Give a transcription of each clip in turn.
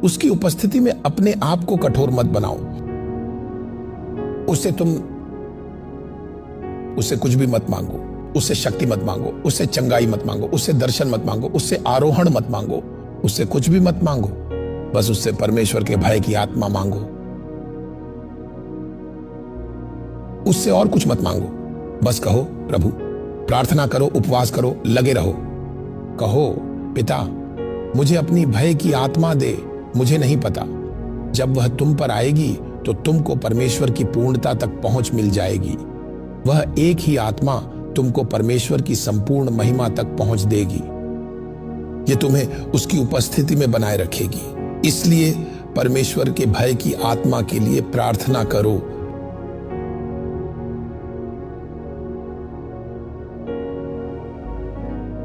उसकी उपस्थिति में अपने आप को कठोर मत बनाओ। उससे कुछ भी मत मांगो, उससे शक्ति मत मांगो, उससे चंगाई मत मांगो, उससे दर्शन मत मांगो, उससे आरोहण मत मांगो, उससे कुछ भी मत मांगो। बस उससे परमेश्वर के भय की आत्मा मांगो। उससे और कुछ मत मांगो। बस कहो, प्रभु, प्रार्थना करो, उपवास करो, लगे रहो। कहो, पिता, मुझे अपनी भय की आत्मा दे। मुझे नहीं पता, जब वह तुम पर आएगी तो तुमको परमेश्वर की पूर्णता तक पहुंच मिल जाएगी। वह एक ही आत्मा तुमको परमेश्वर की संपूर्ण महिमा तक पहुंच देगी। ये तुम्हें उसकी उपस्थिति में बनाए रखेगी। इसलिए परमेश्वर के भय की आत्मा के लिए प्रार्थना करो।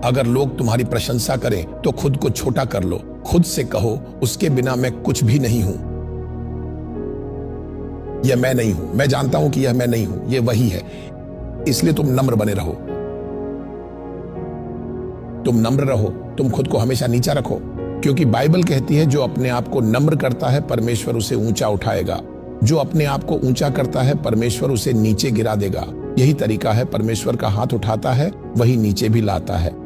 अगर लोग तुम्हारी प्रशंसा करें तो खुद को छोटा कर लो। खुद से कहो, उसके बिना मैं कुछ भी नहीं हूं। यह मैं नहीं हूं। मैं जानता हूं कि यह मैं नहीं हूं, यह वही है। इसलिए तुम नम्र बने रहो। तुम नम्र रहो। तुम खुद को हमेशा नीचा रखो, क्योंकि बाइबल कहती है जो अपने आप को नम्र करता है परमेश्वर उसे ऊंचा उठाएगा। जो अपने आप को ऊंचा करता है परमेश्वर उसे नीचे गिरा देगा। यही तरीका है, परमेश्वर का हाथ उठाता है, वही नीचे भी लाता है।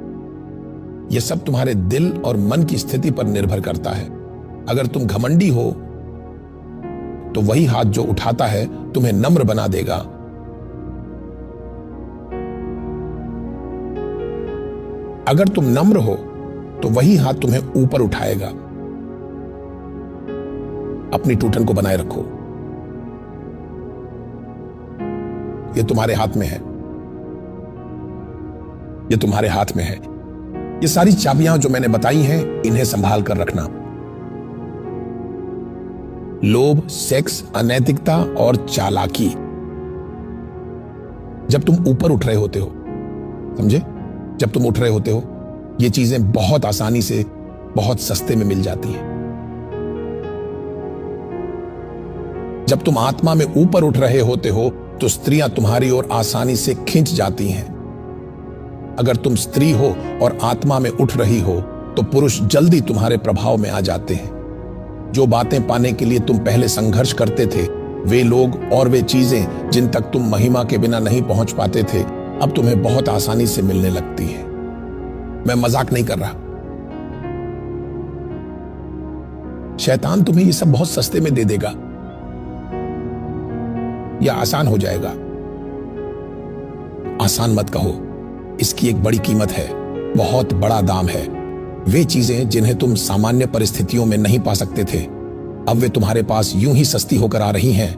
यह सब तुम्हारे दिल और मन की स्थिति पर निर्भर करता है। अगर तुम घमंडी हो तो वही हाथ जो उठाता है तुम्हें नम्र बना देगा। अगर तुम नम्र हो तो वही हाथ तुम्हें ऊपर उठाएगा। अपनी टूटन को बनाए रखो। यह तुम्हारे हाथ में है। यह तुम्हारे हाथ में है। ये सारी चाबियां जो मैंने बताई हैं, इन्हें संभाल कर रखना। लोभ, सेक्स, अनैतिकता और चालाकी। जब तुम ऊपर उठ रहे होते हो, समझे? जब तुम उठ रहे होते हो, ये चीजें बहुत आसानी से, बहुत सस्ते में मिल जाती हैं। जब तुम आत्मा में ऊपर उठ रहे होते हो तो स्त्रियां तुम्हारी ओर आसानी से खिंच जाती हैं। अगर तुम स्त्री हो और आत्मा में उठ रही हो तो पुरुष जल्दी तुम्हारे प्रभाव में आ जाते हैं। जो बातें पाने के लिए तुम पहले संघर्ष करते थे, वे लोग और वे चीजें जिन तक तुम महिमा के बिना नहीं पहुंच पाते थे, अब तुम्हें बहुत आसानी से मिलने लगती हैं। मैं मजाक नहीं कर रहा। शैतान तुम्हें ये सब बहुत सस्ते में दे देगा या आसान हो जाएगा। आसान मत कहो, इसकी एक बड़ी कीमत है, बहुत बड़ा दाम है। वे चीजें जिन्हें तुम सामान्य परिस्थितियों में नहीं पा सकते थे, अब वे तुम्हारे पास यूं ही सस्ती होकर आ रही हैं।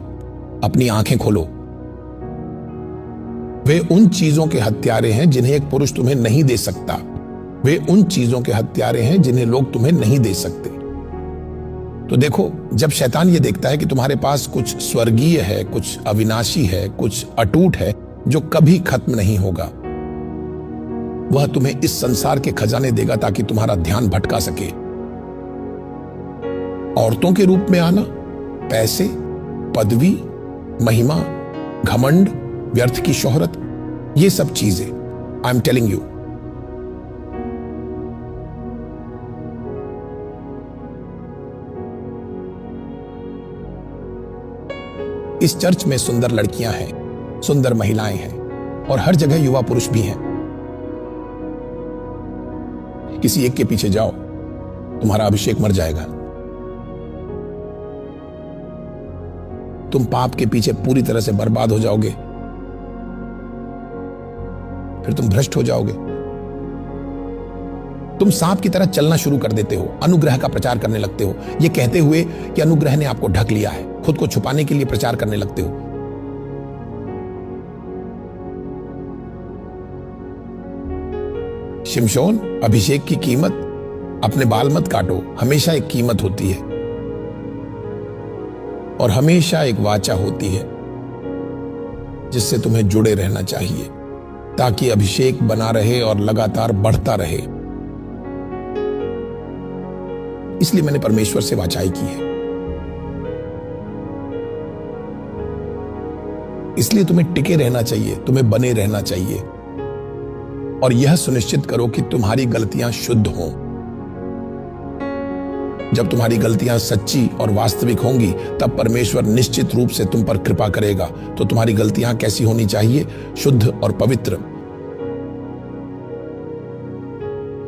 अपनी आंखें खोलो। वे उन चीजों के हत्यारे हैं जिन्हें एक पुरुष तुम्हें नहीं दे सकता। वे उन चीजों के हत्यारे हैं जिन्हें लोग तुम्हें नहीं दे सकते। तो देखो, जब शैतान ये देखता है कि तुम्हारे पास कुछ स्वर्गीय है, कुछ अविनाशी है, कुछ अटूट है जो कभी खत्म नहीं होगा, वह तुम्हें इस संसार के खजाने देगा ताकि तुम्हारा ध्यान भटका सके। औरतों के रूप में आना, पैसे, पदवी, महिमा, घमंड, व्यर्थ की शोहरत, ये सब चीजें, आई एम टेलिंग यू, इस चर्च में सुंदर लड़कियां हैं, सुंदर महिलाएं हैं और हर जगह युवा पुरुष भी हैं। किसी एक के पीछे जाओ, तुम्हारा अभिषेक मर जाएगा। तुम पाप के पीछे पूरी तरह से बर्बाद हो जाओगे, फिर तुम भ्रष्ट हो जाओगे। तुम सांप की तरह चलना शुरू कर देते हो, अनुग्रह का प्रचार करने लगते हो, यह कहते हुए कि अनुग्रह ने आपको ढक लिया है। खुद को छुपाने के लिए प्रचार करने लगते हो। शिमशोन, अभिषेक की कीमत, अपने बाल मत काटो। हमेशा एक कीमत होती है और हमेशा एक वाचा होती है जिससे तुम्हें जुड़े रहना चाहिए ताकि अभिषेक बना रहे और लगातार बढ़ता रहे। इसलिए मैंने परमेश्वर से वाचाई की है। इसलिए तुम्हें टिके रहना चाहिए, तुम्हें बने रहना चाहिए और यह सुनिश्चित करो कि तुम्हारी गलतियां शुद्ध हों। जब तुम्हारी गलतियां सच्ची और वास्तविक होंगी तब परमेश्वर निश्चित रूप से तुम पर कृपा करेगा। तो तुम्हारी गलतियां कैसी होनी चाहिए? शुद्ध और पवित्र।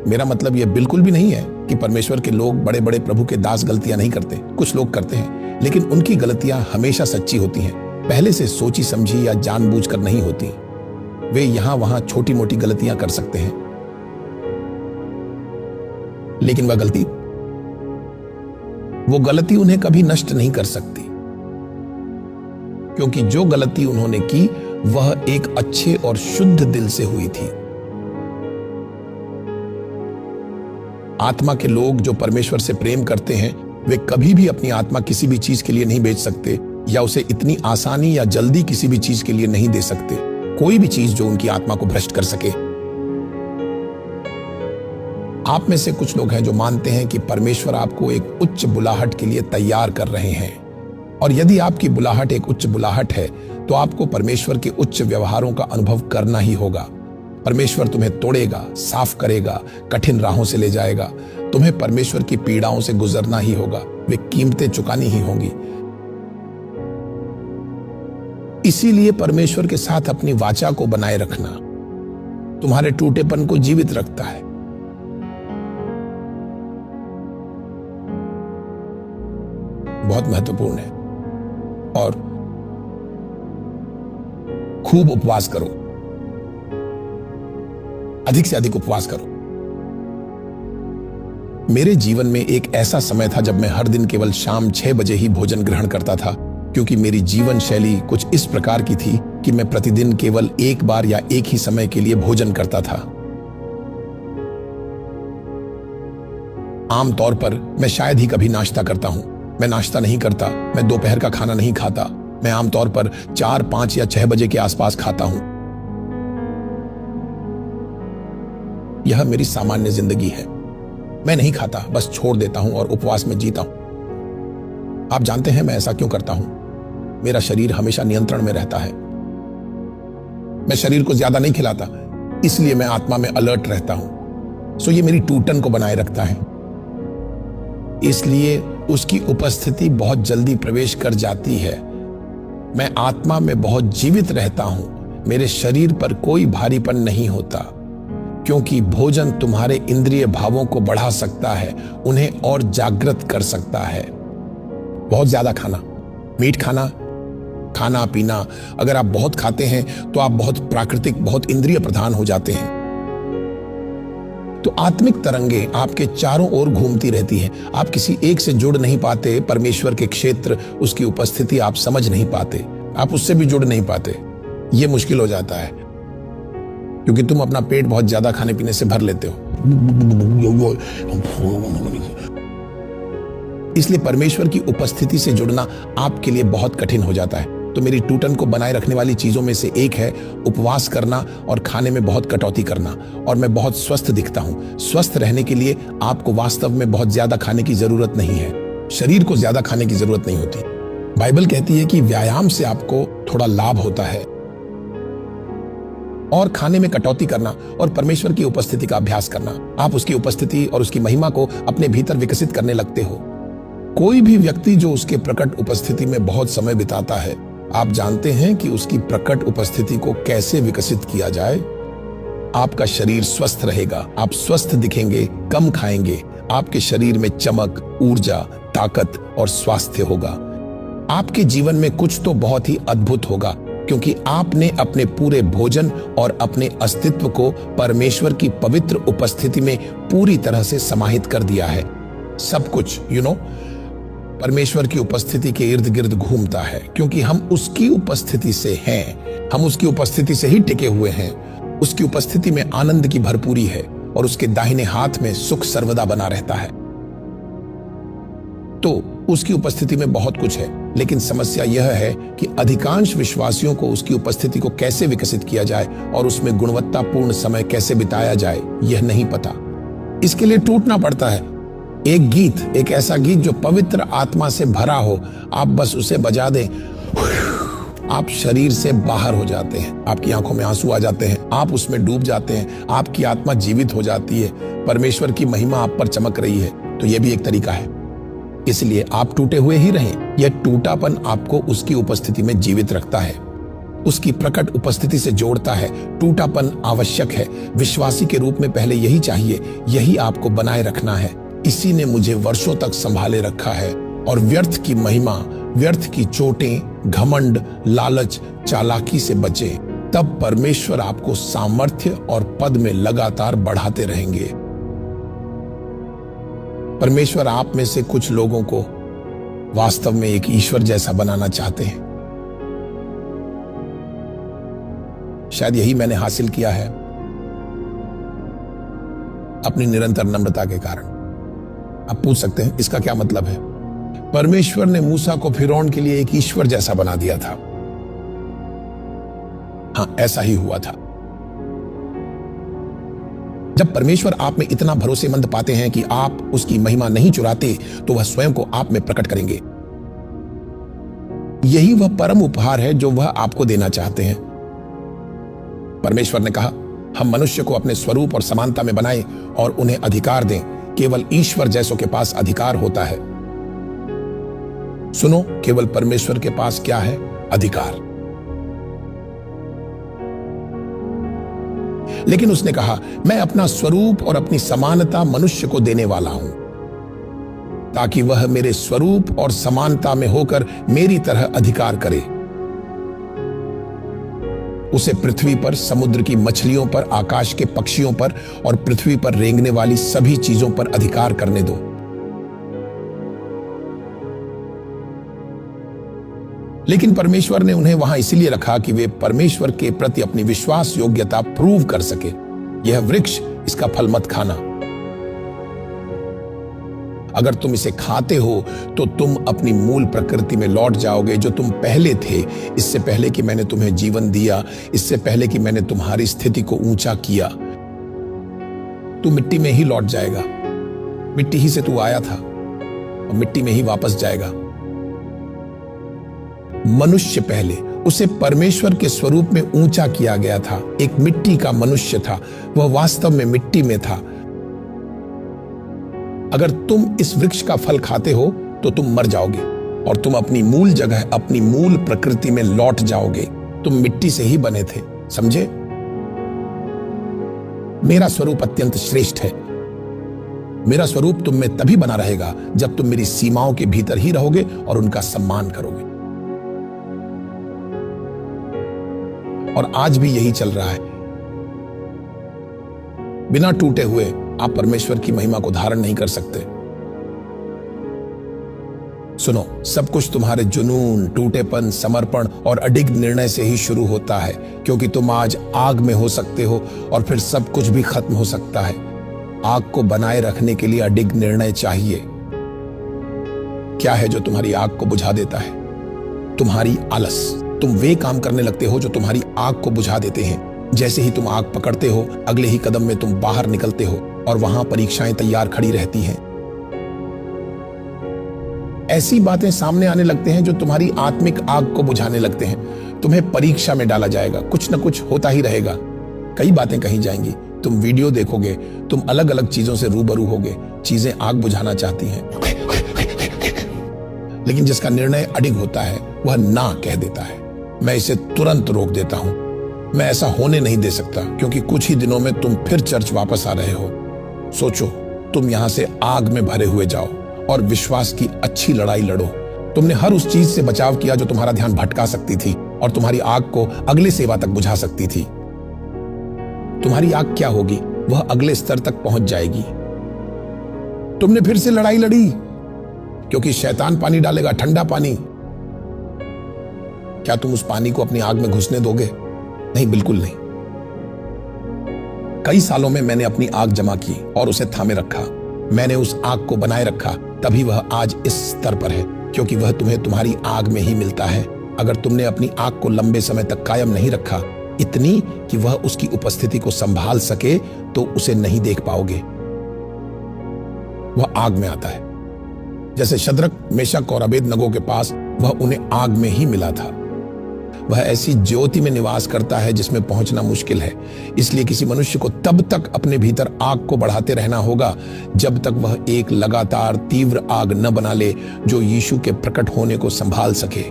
मेरा मतलब यह बिल्कुल भी नहीं है कि परमेश्वर के लोग, बड़े बड़े प्रभु के दास गलतियां नहीं करते। कुछ लोग करते हैं, लेकिन उनकी गलतियां हमेशा सच्ची होती हैं, पहले से सोची समझी या जानबूझकर नहीं होती। वे यहां वहां छोटी मोटी गलतियां कर सकते हैं, लेकिन वो गलती उन्हें कभी नष्ट नहीं कर सकती, क्योंकि जो गलती उन्होंने की वह एक अच्छे और शुद्ध दिल से हुई थी। आत्मा के लोग जो परमेश्वर से प्रेम करते हैं, वे कभी भी अपनी आत्मा किसी भी चीज के लिए नहीं बेच सकते या उसे इतनी आसानी या जल्दी किसी भी चीज के लिए नहीं दे सकते, कोई भी चीज जो उनकी आत्मा को भ्रष्ट कर सके। आप में से कुछ लोग हैं जो मानते हैं कि परमेश्वर आपको एक उच्च बुलाहट के लिए तैयार कर रहे हैं, और यदि आपकी बुलाहट एक उच्च बुलाहट है तो आपको परमेश्वर के उच्च व्यवहारों का अनुभव करना ही होगा। परमेश्वर तुम्हें तोड़ेगा, साफ करेगा, कठिन राहों से ले जाएगा। तुम्हें परमेश्वर की पीड़ाओं से गुजरना ही होगा, वे कीमतें चुकानी ही होंगी। इसीलिए परमेश्वर के साथ अपनी वाचा को बनाए रखना तुम्हारे टूटेपन को जीवित रखता है। बहुत महत्वपूर्ण है। और खूब उपवास करो, अधिक से अधिक उपवास करो। मेरे जीवन में एक ऐसा समय था जब मैं हर दिन केवल शाम 6 बजे ही भोजन ग्रहण करता था, क्योंकि मेरी जीवन शैली कुछ इस प्रकार की थी कि मैं प्रतिदिन केवल एक बार या एक ही समय के लिए भोजन करता था। आमतौर पर मैं शायद ही कभी नाश्ता करता हूं। मैं नाश्ता नहीं करता, मैं दोपहर का खाना नहीं खाता। मैं आमतौर पर 4, 5 या 6 बजे के आसपास खाता हूं। यह मेरी सामान्य जिंदगी है। मैं नहीं खाता, बस छोड़ देता हूं और उपवास में जीता हूं। आप जानते हैं मैं ऐसा क्यों करता हूं? मेरा शरीर हमेशा नियंत्रण में रहता है। मैं शरीर को ज्यादा नहीं खिलाता, इसलिए मैं आत्मा में अलर्ट रहता हूं। सो ये मेरी टूटन को बनाए रखता है, इसलिए उसकी उपस्थिति बहुत जल्दी प्रवेश कर जाती है। मैं आत्मा में बहुत जीवित रहता हूं। मेरे शरीर पर कोई भारीपन नहीं होता, क्योंकि भोजन तुम्हारे इंद्रिय भावों को बढ़ा सकता है, उन्हें और जागृत कर सकता है। बहुत ज्यादा खाना, मीठ खाना पीना, अगर आप बहुत खाते हैं तो आप बहुत प्राकृतिक, बहुत इंद्रिय प्रधान हो जाते हैं। तो आत्मिक तरंगे आपके चारों ओर घूमती रहती हैं। आप किसी एक से जुड़ नहीं पाते। परमेश्वर के क्षेत्र, उसकी उपस्थिति आप समझ नहीं पाते, आप उससे भी जुड़ नहीं पाते। यह मुश्किल हो जाता है, क्योंकि तुम अपना पेट बहुत ज्यादा खाने पीने से भर लेते हो। इसलिए परमेश्वर की उपस्थिति से जुड़ना आपके लिए बहुत कठिन हो जाता है। तो मेरी टूटन को बनाए रखने वाली चीजों में से एक है उपवास करना और खाने में बहुत कटौती करना। और मैं बहुत स्वस्थ दिखता हूं। स्वस्थ रहने के लिए आपको वास्तव में बहुत ज्यादा खाने की जरूरत नहीं है। शरीर को ज्यादा खाने की जरूरत नहीं होती। बाइबल कहती है कि व्यायाम से आपको थोड़ा लाभ होता है। और खाने में कटौती करना और परमेश्वर की उपस्थिति का अभ्यास करना, आप उसकी उपस्थिति और उसकी महिमा को अपने भीतर विकसित करने लगते हो। कोई भी व्यक्ति जो उसके प्रकट उपस्थिति में बहुत समय बिताता है, आप जानते हैं कि उसकी प्रकट उपस्थिति को कैसे विकसित किया जाए। आपका शरीर स्वस्थ रहेगा, आप स्वस्थ दिखेंगे, कम खाएंगे, आपके शरीर में चमक, ऊर्जा, ताकत और स्वास्थ्य होगा। आपके जीवन में कुछ तो बहुत ही अद्भुत होगा, क्योंकि आपने अपने पूरे भोजन और अपने अस्तित्व को परमेश्वर की पवित्र उपस्थिति में पूरी तरह से समाहित कर दिया है। सब कुछ परमेश्वर की उपस्थिति के इर्द गिर्द घूमता है, क्योंकि हम उसकी उपस्थिति से हैं। हम उसकी उपस्थिति से ही टिके हुए हैं। उसकी उपस्थिति में आनंद की भरपूरी है और उसके दाहिने हाथ में सुख सर्वदा बना रहता है। तो उसकी उपस्थिति में बहुत कुछ है, लेकिन समस्या यह है कि अधिकांश विश्वासियों को उसकी उपस्थिति को कैसे विकसित किया जाए और उसमें गुणवत्तापूर्ण समय कैसे बिताया जाए, यह नहीं पता। इसके लिए टूटना पड़ता है। एक गीत, एक ऐसा गीत जो पवित्र आत्मा से भरा हो, आप बस उसे बजा दें, आप शरीर से बाहर हो जाते हैं। आपकी आंखों में आंसू आ जाते हैं, आप उसमें डूब जाते हैं, आपकी आत्मा जीवित हो जाती है, परमेश्वर की महिमा आप पर चमक रही है। तो यह भी एक तरीका है। इसलिए आप टूटे हुए ही रहें। यह टूटापन आपको उसकी उपस्थिति में जीवित रखता है, उसकी प्रकट उपस्थिति से जोड़ता है। टूटापन आवश्यक है। विश्वासी के रूप में पहले यही चाहिए, यही आपको बनाए रखना है। इसी ने मुझे वर्षों तक संभाले रखा है। और व्यर्थ की महिमा, व्यर्थ की चोटें, घमंड, लालच, चालाकी से बचे, तब परमेश्वर आपको सामर्थ्य और पद में लगातार बढ़ाते रहेंगे। परमेश्वर आप में से कुछ लोगों को वास्तव में एक ईश्वर जैसा बनाना चाहते हैं। शायद यही मैंने हासिल किया है अपनी निरंतर नम्रता के कारण। आप पूछ सकते हैं इसका क्या मतलब है? परमेश्वर ने मूसा को फिरौन के लिए एक ईश्वर जैसा बना दिया था। हाँ, ऐसा ही हुआ था। जब परमेश्वर आप में इतना भरोसेमंद पाते हैं कि आप उसकी महिमा नहीं चुराते, तो वह स्वयं को आप में प्रकट करेंगे। यही वह परम उपहार है जो वह आपको देना चाहते हैं। परमेश्वर ने कहा, हम मनुष्य को अपने स्वरूप और समानता में बनाएं और उन्हें अधिकार दें। केवल ईश्वर जैसों के पास अधिकार होता है। सुनो, केवल परमेश्वर के पास क्या है? अधिकार। लेकिन उसने कहा, मैं अपना स्वरूप और अपनी समानता मनुष्य को देने वाला हूं, ताकि वह मेरे स्वरूप और समानता में होकर मेरी तरह अधिकार करे। उसे पृथ्वी पर, समुद्र की मछलियों पर, आकाश के पक्षियों पर और पृथ्वी पर रेंगने वाली सभी चीजों पर अधिकार करने दो। लेकिन परमेश्वर ने उन्हें वहां इसलिए रखा कि वे परमेश्वर के प्रति अपनी विश्वास योग्यता प्रूव कर सके। यह वृक्ष, इसका फल मत खाना। अगर तुम इसे खाते हो तो तुम अपनी मूल प्रकृति में लौट जाओगे जो तुम पहले थे। इससे पहले कि मैंने तुम्हें जीवन दिया, इससे पहले कि मैंने तुम्हारी स्थिति को ऊंचा किया, तू मिट्टी में ही लौट जाएगा। मिट्टी ही से तू आया था और मिट्टी में ही वापस जाएगा। मनुष्य पहले, उसे परमेश्वर के स्वरूप में ऊंचा किया गया था। एक मिट्टी का मनुष्य था, वह वास्तव में मिट्टी में था। अगर तुम इस वृक्ष का फल खाते हो तो तुम मर जाओगे और तुम अपनी मूल जगह, अपनी मूल प्रकृति में लौट जाओगे। तुम मिट्टी से ही बने थे, समझे? मेरा स्वरूप अत्यंत श्रेष्ठ है। मेरा स्वरूप तुम में तभी बना रहेगा जब तुम मेरी सीमाओं के भीतर ही रहोगे और उनका सम्मान करोगे। और आज भी यही चल रहा है। बिना टूटे हुए आप परमेश्वर की महिमा को धारण नहीं कर सकते। सुनो, सब कुछ तुम्हारे जुनून, टूटेपन, समर्पण और अडिग निर्णय से ही शुरू होता है, क्योंकि तुम आज आग में हो सकते हो और फिर सब कुछ भी खत्म हो सकता है। आग को बनाए रखने के लिए अडिग निर्णय चाहिए। क्या है जो तुम्हारी आग को बुझा देता है? तुम्हारी आलस। तुम वे काम करने लगते हो जो तुम्हारी आग को बुझा देते हैं। जैसे ही तुम आग पकड़ते हो, अगले ही कदम में तुम बाहर निकलते हो और वहां परीक्षाएं तैयार खड़ी रहती हैं। ऐसी बातें सामने आने लगते हैं जो तुम्हारी आत्मिक आग को बुझाने लगते हैं। तुम्हें परीक्षा में डाला जाएगा, कुछ न कुछ होता ही रहेगा। कई बातें कही जाएंगी, तुम वीडियो देखोगे, तुम अलग अलग चीजों से रूबरू होगे। चीजें आग बुझाना चाहती हैं, लेकिन जिसका निर्णय अडिग होता है वह ना कह देता है। मैं इसे तुरंत रोक देता हूं, मैं ऐसा होने नहीं दे सकता, क्योंकि कुछ ही दिनों में तुम फिर चर्च वापस आ रहे हो। सोचो, तुम यहां से आग में भरे हुए जाओ और विश्वास की अच्छी लड़ाई लड़ो। तुमने हर उस चीज से बचाव किया जो तुम्हारा ध्यान भटका सकती थी और तुम्हारी आग को अगले सेवा तक बुझा सकती थी। तुम्हारी आग क्या होगी? वह अगले स्तर तक पहुंच जाएगी। तुमने फिर से लड़ाई लड़ी, क्योंकि शैतान पानी डालेगा, ठंडा पानी। क्या तुम उस पानी को अपनी आग में घुसने दोगे? नहीं, बिल्कुल नहीं। कई सालों में मैंने अपनी आग जमा की और उसे थामे रखा। मैंने उस आग को बनाए रखा, तभी वह आज इस स्तर पर है, क्योंकि वह तुम्हें तुम्हारी आग में ही मिलता है। अगर तुमने अपनी आग को लंबे समय तक कायम नहीं रखा, इतनी कि वह उसकी उपस्थिति को संभाल सके, तो उसे नहीं देख पाओगे। वह आग में आता है। जैसे शद्रक, मेशक और अबेदनगो के पास वह उन्हें आग में ही मिला था। वह ऐसी ज्योति में निवास करता है जिसमें पहुंचना मुश्किल है। इसलिए किसी मनुष्य को तब तक अपने भीतर आग को बढ़ाते रहना होगा जब तक वह एक लगातार तीव्र आग न बना ले जो यीशु के प्रकट होने को संभाल सके।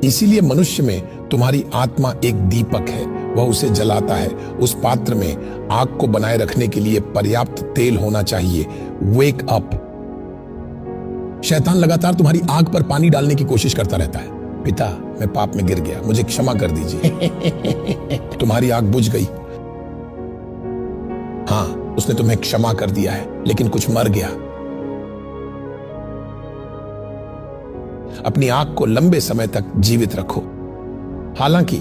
इसीलिए मनुष्य में तुम्हारी आत्मा एक दीपक है, वह उसे जलाता है। उस पात्र में आग को बनाए रखने के लिए पर्याप्त तेल होना चाहिए। Wake up. शैतान लगातार तुम्हारी आग पर पानी डालने की कोशिश करता रहता है। पिता, मैं पाप में गिर गया, मुझे क्षमा कर दीजिए। तुम्हारी आग बुझ गई। हाँ, उसने तुम्हें क्षमा कर दिया है, लेकिन कुछ मर गया। अपनी आग को लंबे समय तक जीवित रखो। हालांकि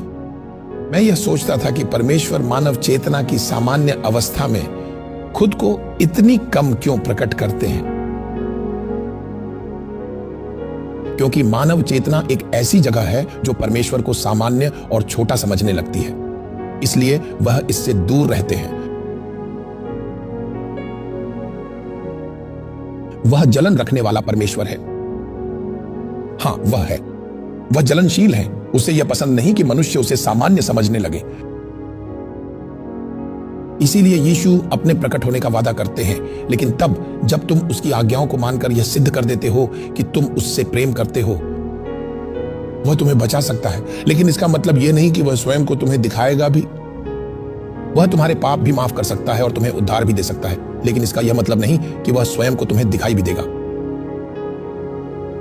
मैं यह सोचता था कि परमेश्वर मानव चेतना की सामान्य अवस्था में खुद को इतनी कम क्यों प्रकट करते हैं, क्योंकि मानव चेतना एक ऐसी जगह है जो परमेश्वर को सामान्य और छोटा समझने लगती है, इसलिए वह इससे दूर रहते हैं। वह जलन रखने वाला परमेश्वर है। हाँ, वह जलनशील है। उसे यह पसंद नहीं कि मनुष्य उसे सामान्य समझने लगे। इसीलिए यीशु अपने प्रकट होने का वादा करते हैं, लेकिन तब जब तुम उसकी आज्ञाओं को मानकर यह सिद्ध कर देते हो कि तुम उससे प्रेम करते हो। वह तुम्हें बचा सकता है, लेकिन इसका मतलब यह नहीं कि वह स्वयं को तुम्हें दिखाएगा भी। वह तुम्हारे पाप भी माफ कर सकता है और तुम्हें उद्धार भी दे सकता है, लेकिन इसका यह मतलब नहीं कि वह स्वयं को तुम्हें दिखाई भी देगा।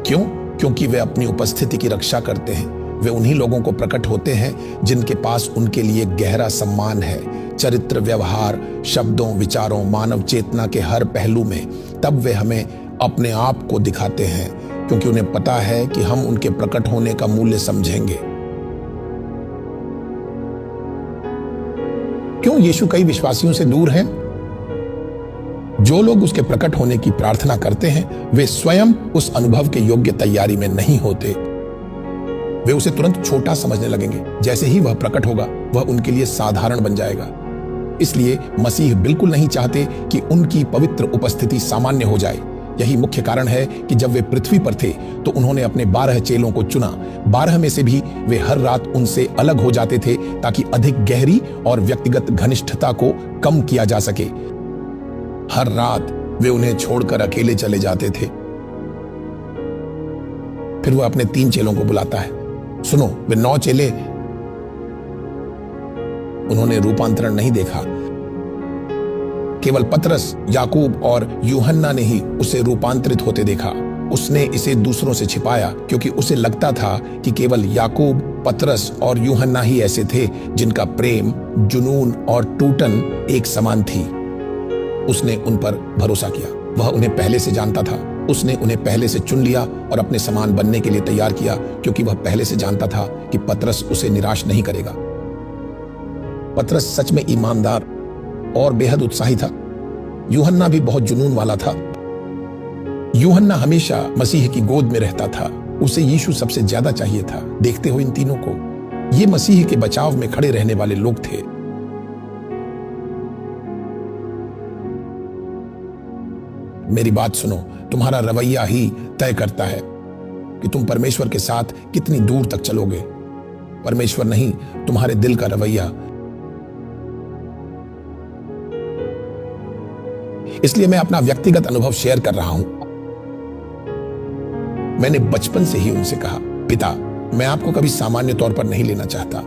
क्यों? क्योंकि वे अपनी उपस्थिति की रक्षा करते हैं। वे उन्हीं लोगों को प्रकट होते हैं जिनके पास उनके लिए गहरा सम्मान है, चरित्र, व्यवहार, शब्दों, विचारों, मानव चेतना के हर पहलू में। तब वे हमें अपने आप को दिखाते हैं, क्योंकि उन्हें पता है कि हम उनके प्रकट होने का मूल्य समझेंगे। क्यों यीशु कई विश्वासियों से दूर हैं? जो लोग उसके प्रकट होने की प्रार्थना करते हैं, वे स्वयं उस अनुभव के योग्य तैयारी में नहीं होते। वे उसे तुरंत छोटा समझने लगेंगे। जैसे ही वह प्रकट होगा, वह उनके लिए साधारण बन जाएगा। इसलिए मसीह बिल्कुल नहीं चाहते कि उनकी पवित्र उपस्थिति सामान्य हो जाए। यही मुख्य कारण है कि जब वे पृथ्वी पर थे तो उन्होंने अपने 12 चेलों को चुना। 12 में से भी वे हर रात उनसे अलग हो जाते थे ताकि अधिक गहरी और व्यक्तिगत घनिष्ठता को कम किया जा सके। हर रात वे उन्हें छोड़कर अकेले चले जाते थे। फिर वह अपने 3 चेलों को बुलाता है। सुनो, वे 9 चेले, उन्होंने रूपांतरण नहीं देखा। केवल पतरस, याकूब और यूहन्ना ने ही उसे रूपांतरित होते देखा। उसने इसे दूसरों से छिपाया क्योंकि उसे लगता था कि केवल याकूब, पतरस और यूहन्ना ही ऐसे थे जिनका प्रेम, जुनून और टूटन एक समान थी। उसने उन पर भरोसा किया। वह उन्हें पहले से जानता था। उसने उन्हें पहले से चुन लिया और अपने समान बनने के लिए तैयार किया, क्योंकि वह पहले से जानता था कि पतरस उसे निराश नहीं करेगा। पतरस सच में ईमानदार और बेहद उत्साही था। यूहन्ना भी बहुत जुनून वाला था। यूहन्ना हमेशा मसीह की गोद में रहता था। उसे यीशु सबसे ज्यादा चाहिए था। देखते हो इन तीनों को, ये मसीह के बचाव में खड़े रहने वाले लोग थे। मेरी बात सुनो, तुम्हारा रवैया ही तय करता है कि तुम परमेश्वर के साथ कितनी दूर तक चलोगे। परमेश्वर नहीं, तुम्हारे दिल का रवैया। इसलिए मैं अपना व्यक्तिगत अनुभव शेयर कर रहा हूं। मैंने बचपन से ही उनसे कहा, पिता, मैं आपको कभी सामान्य तौर पर नहीं लेना चाहता।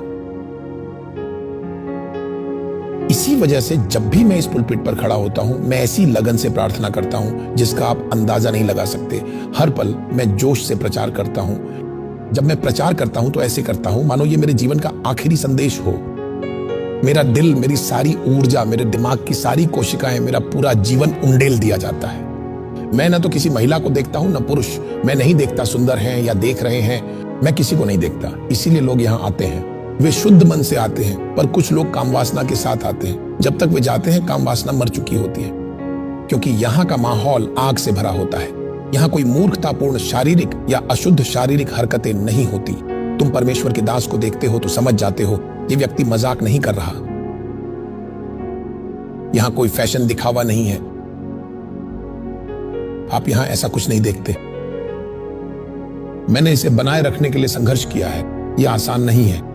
इसी वजह से जब भी मैं इस पुलपिट पर खड़ा होता हूं, मैं ऐसी लगन से प्रार्थना करता हूं जिसका आप अंदाजा नहीं लगा सकते। हर पल मैं जोश से प्रचार करता हूं। जब मैं प्रचार करता हूं तो ऐसे करता हूं मानो ये मेरे जीवन का आखिरी संदेश हो। मेरा दिल, मेरी सारी ऊर्जा, मेरे दिमाग की सारी कोशिकाएं, मेरा पूरा जीवन उंडेल दिया जाता है। मैं ना तो किसी महिला को देखता हूं, ना पुरुष। मैं नहीं देखता सुंदर हैं या देख रहे हैं। मैं किसी को नहीं देखता। इसीलिए लोग यहां आते हैं। वे शुद्ध मन से आते हैं, पर कुछ लोग काम वासना के साथ आते हैं। जब तक वे जाते हैं, काम वासना मर चुकी होती है, क्योंकि यहाँ का माहौल आग से भरा होता है। यहाँ कोई मूर्खतापूर्ण शारीरिक या अशुद्ध शारीरिक हरकतें नहीं होती। तुम परमेश्वर के दास को देखते हो तो समझ जाते हो ये व्यक्ति मजाक नहीं कर रहा। यहाँ कोई फैशन दिखावा नहीं है। आप यहाँ ऐसा कुछ नहीं देखते। मैंने इसे बनाए रखने के लिए संघर्ष किया है। यह आसान नहीं है।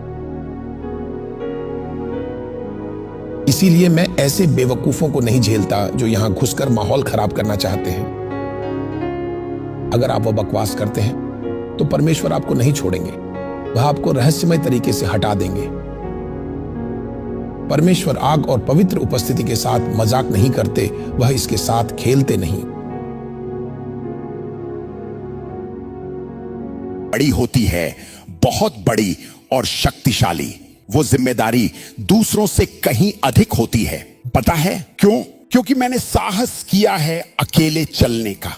इसीलिए मैं ऐसे बेवकूफों को नहीं झेलता जो यहां घुसकर माहौल खराब करना चाहते हैं। अगर आप वो बकवास करते हैं तो परमेश्वर आपको नहीं छोड़ेंगे, वह आपको रहस्यमय तरीके से हटा देंगे। परमेश्वर आग और पवित्र उपस्थिति के साथ मजाक नहीं करते, वह इसके साथ खेलते नहीं। बड़ी होती है, बहुत बड़ी और शक्तिशाली। वो जिम्मेदारी दूसरों से कहीं अधिक होती है। पता है क्यों? क्योंकि मैंने साहस किया है अकेले चलने का,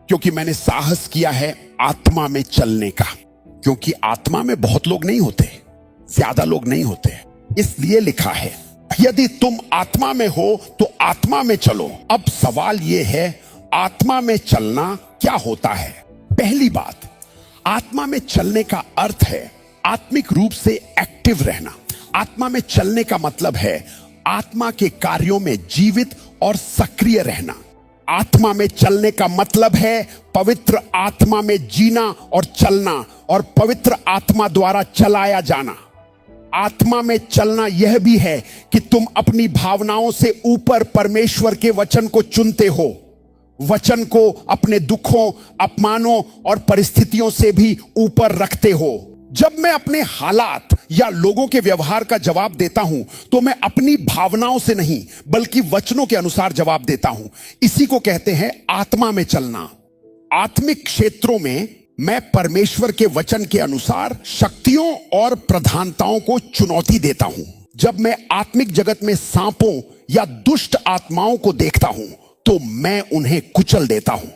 क्योंकि मैंने साहस किया है आत्मा में चलने का। क्योंकि आत्मा में बहुत लोग नहीं होते, ज्यादा लोग नहीं होते, इसलिए लिखा है यदि तुम आत्मा में हो तो आत्मा में चलो। अब सवाल यह है, आत्मा में चलना क्या होता है? पहली बात, आत्मा में चलने का अर्थ है आत्मिक रूप से एक्टिव रहना। आत्मा में चलने का मतलब है आत्मा के कार्यों में जीवित और सक्रिय रहना। आत्मा में चलने का मतलब है पवित्र आत्मा में जीना और चलना, और पवित्र आत्मा द्वारा चलाया जाना। आत्मा में चलना यह भी है कि तुम अपनी भावनाओं से ऊपर परमेश्वर के वचन को चुनते हो, वचन को अपने दुखों, अपमानों और परिस्थितियों से भी ऊपर रखते हो। जब मैं अपने हालात या लोगों के व्यवहार का जवाब देता हूं तो मैं अपनी भावनाओं से नहीं बल्कि वचनों के अनुसार जवाब देता हूं। इसी को कहते हैं आत्मा में चलना। आत्मिक क्षेत्रों में मैं परमेश्वर के वचन के अनुसार शक्तियों और प्रधानताओं को चुनौती देता हूं। जब मैं आत्मिक जगत में सांपों या दुष्ट आत्माओं को देखता हूं तो मैं उन्हें कुचल देता हूं।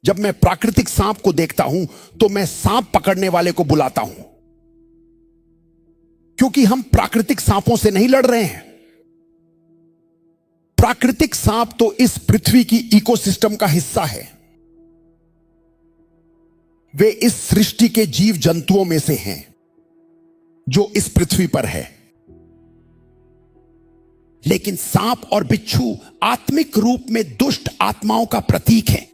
जब मैं प्राकृतिक सांप को देखता हूं तो मैं सांप पकड़ने वाले को बुलाता हूं, क्योंकि हम प्राकृतिक सांपों से नहीं लड़ रहे हैं। प्राकृतिक सांप तो इस पृथ्वी की इकोसिस्टम का हिस्सा है। वे इस सृष्टि के जीव जंतुओं में से हैं जो इस पृथ्वी पर है। लेकिन सांप और बिच्छू आत्मिक रूप में दुष्ट आत्माओं का प्रतीक है,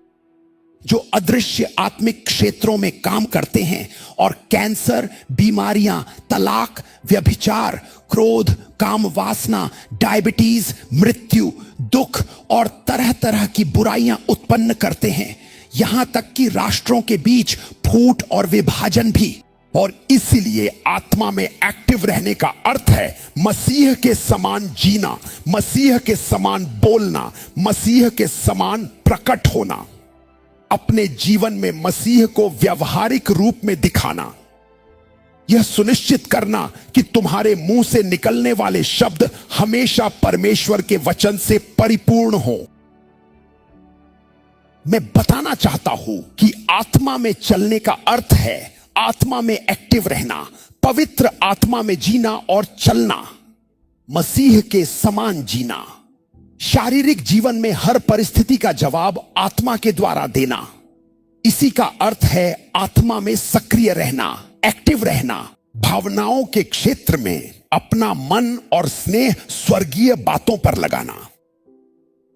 जो अदृश्य आत्मिक क्षेत्रों में काम करते हैं और कैंसर, बीमारियां, तलाक, व्यभिचार, क्रोध, काम वासना, डायबिटीज, मृत्यु, दुख और तरह तरह की बुराइयां उत्पन्न करते हैं, यहां तक कि राष्ट्रों के बीच फूट और विभाजन भी। और इसलिए आत्मा में एक्टिव रहने का अर्थ है मसीह के समान जीना, मसीह के समान बोलना, मसीह के समान प्रकट होना, अपने जीवन में मसीह को व्यावहारिक रूप में दिखाना, यह सुनिश्चित करना कि तुम्हारे मुंह से निकलने वाले शब्द हमेशा परमेश्वर के वचन से परिपूर्ण हो। मैं बताना चाहता हूं कि आत्मा में चलने का अर्थ है आत्मा में एक्टिव रहना, पवित्र आत्मा में जीना और चलना, मसीह के समान जीना। शारीरिक जीवन में हर परिस्थिति का जवाब आत्मा के द्वारा देना। इसी का अर्थ है आत्मा में सक्रिय रहना, एक्टिव रहना। भावनाओं के क्षेत्र में अपना मन और स्नेह स्वर्गीय बातों पर लगाना।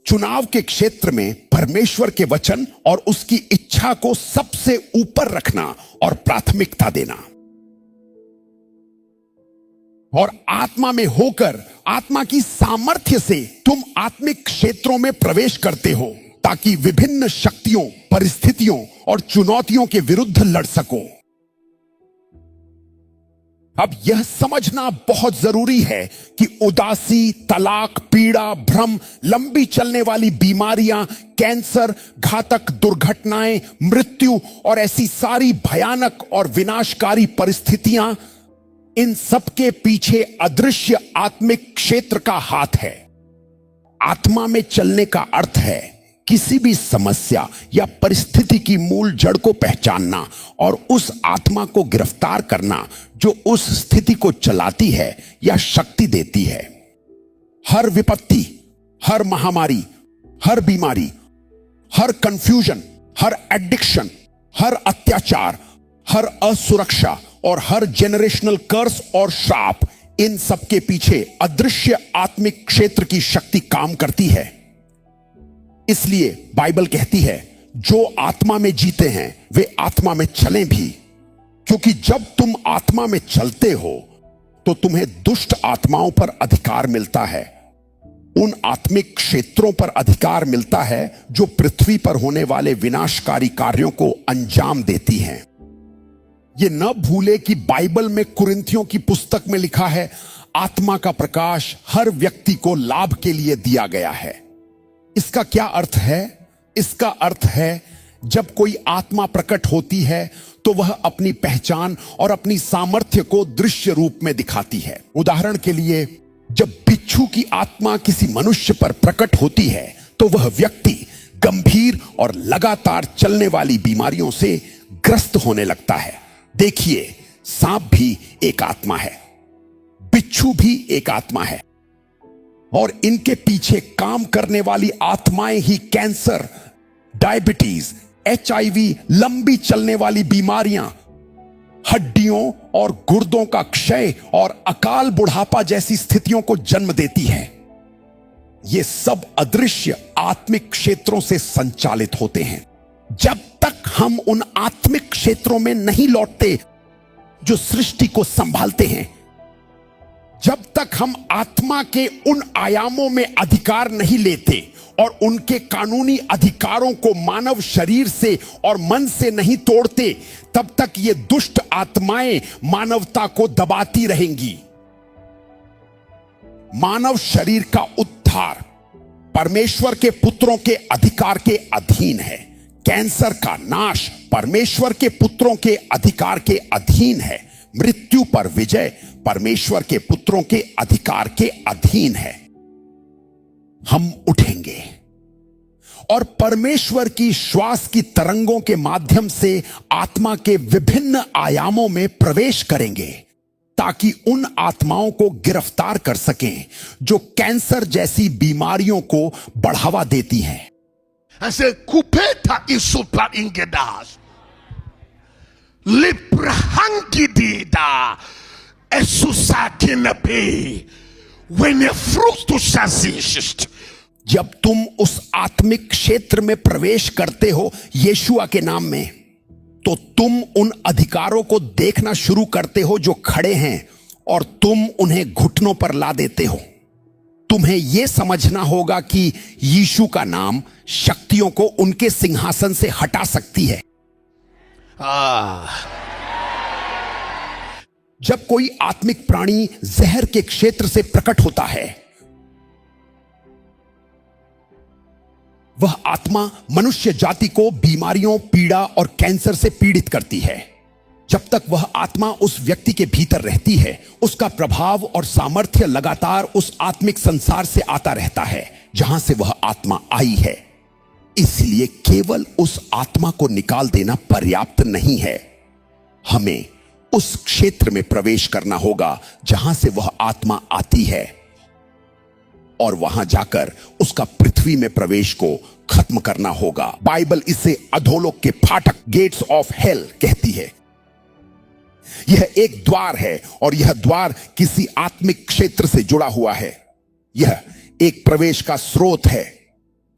चुनाव के क्षेत्र में परमेश्वर के वचन और उसकी इच्छा को सबसे ऊपर रखना और प्राथमिकता देना। और आत्मा में होकर आत्मा की सामर्थ्य से तुम आत्मिक क्षेत्रों में प्रवेश करते हो ताकि विभिन्न शक्तियों, परिस्थितियों और चुनौतियों के विरुद्ध लड़ सको। अब यह समझना बहुत जरूरी है कि उदासी, तलाक, पीड़ा, भ्रम, लंबी चलने वाली बीमारियां, कैंसर, घातक दुर्घटनाएं, मृत्यु और ऐसी सारी भयानक और विनाशकारी परिस्थितियां, इन सबके पीछे अदृश्य आत्मिक क्षेत्र का हाथ है। आत्मा में चलने का अर्थ है किसी भी समस्या या परिस्थिति की मूल जड़ को पहचानना और उस आत्मा को गिरफ्तार करना जो उस स्थिति को चलाती है या शक्ति देती है। हर विपत्ति, हर महामारी, हर बीमारी, हर कंफ्यूजन, हर एडिक्शन, हर अत्याचार, हर असुरक्षा और हर जेनरेशनल कर्स और श्राप, इन सब के पीछे अदृश्य आत्मिक क्षेत्र की शक्ति काम करती है। इसलिए बाइबल कहती है जो आत्मा में जीते हैं वे आत्मा में चलें भी, क्योंकि जब तुम आत्मा में चलते हो तो तुम्हें दुष्ट आत्माओं पर अधिकार मिलता है, उन आत्मिक क्षेत्रों पर अधिकार मिलता है जो पृथ्वी पर होने वाले विनाशकारी कार्यों को अंजाम देती हैं। यह न भूले कि बाइबल में कुरिन्थियों की पुस्तक में लिखा है, आत्मा का प्रकाश हर व्यक्ति को लाभ के लिए दिया गया है। इसका क्या अर्थ है? इसका अर्थ है जब कोई आत्मा प्रकट होती है तो वह अपनी पहचान और अपनी सामर्थ्य को दृश्य रूप में दिखाती है। उदाहरण के लिए, जब बिच्छू की आत्मा किसी मनुष्य पर प्रकट होती है तो वह व्यक्ति गंभीर और लगातार चलने वाली बीमारियों से ग्रस्त होने लगता है। देखिए, सांप भी एक आत्मा है, बिच्छू भी एक आत्मा है, और इनके पीछे काम करने वाली आत्माएं ही कैंसर, डायबिटीज, HIV, लंबी चलने वाली बीमारियां, हड्डियों और गुर्दों का क्षय और अकाल बुढ़ापा जैसी स्थितियों को जन्म देती है। ये सब अदृश्य आत्मिक क्षेत्रों से संचालित होते हैं। जब तक हम उन आत्मिक क्षेत्रों में नहीं लौटते जो सृष्टि को संभालते हैं, जब तक हम आत्मा के उन आयामों में अधिकार नहीं लेते और उनके कानूनी अधिकारों को मानव शरीर से और मन से नहीं तोड़ते, तब तक ये दुष्ट आत्माएं मानवता को दबाती रहेंगी। मानव शरीर का उद्धार परमेश्वर के पुत्रों के अधिकार के अधीन है। कैंसर का नाश परमेश्वर के पुत्रों के अधिकार के अधीन है। मृत्यु पर विजय परमेश्वर के पुत्रों के अधिकार के अधीन है। हम उठेंगे और परमेश्वर की श्वास की तरंगों के माध्यम से आत्मा के विभिन्न आयामों में प्रवेश करेंगे, ताकि उन आत्माओं को गिरफ्तार कर सकें जो कैंसर जैसी बीमारियों को बढ़ावा देती हैं। ऐसे कुपेटा isupa ingedas liprahangidida esusakinape when a fruit to shazist। जब तुम उस आत्मिक क्षेत्र में प्रवेश करते हो यीशुआ के नाम में, तो तुम उन अधिकारों को देखना शुरू करते हो जो खड़े हैं और तुम उन्हें घुटनों पर ला देते हो। तुम्हें यह समझना होगा कि यीशु का नाम शक्तियों को उनके सिंहासन से हटा सकती है। जब कोई आत्मिक प्राणी जहर के क्षेत्र से प्रकट होता है, वह आत्मा मनुष्य जाति को बीमारियों, पीड़ा और कैंसर से पीड़ित करती है। जब तक वह आत्मा उस व्यक्ति के भीतर रहती है, उसका प्रभाव और सामर्थ्य लगातार उस आत्मिक संसार से आता रहता है जहां से वह आत्मा आई है। इसलिए केवल उस आत्मा को निकाल देना पर्याप्त नहीं है। हमें उस क्षेत्र में प्रवेश करना होगा जहां से वह आत्मा आती है, और वहां जाकर उसका पृथ्वी में प्रवेश को खत्म करना होगा। बाइबल इसे अधोलोक के फाटक, गेट्स ऑफ हेल कहती है। यह एक द्वार है और यह द्वार किसी आत्मिक क्षेत्र से जुड़ा हुआ है। यह एक प्रवेश का स्रोत है।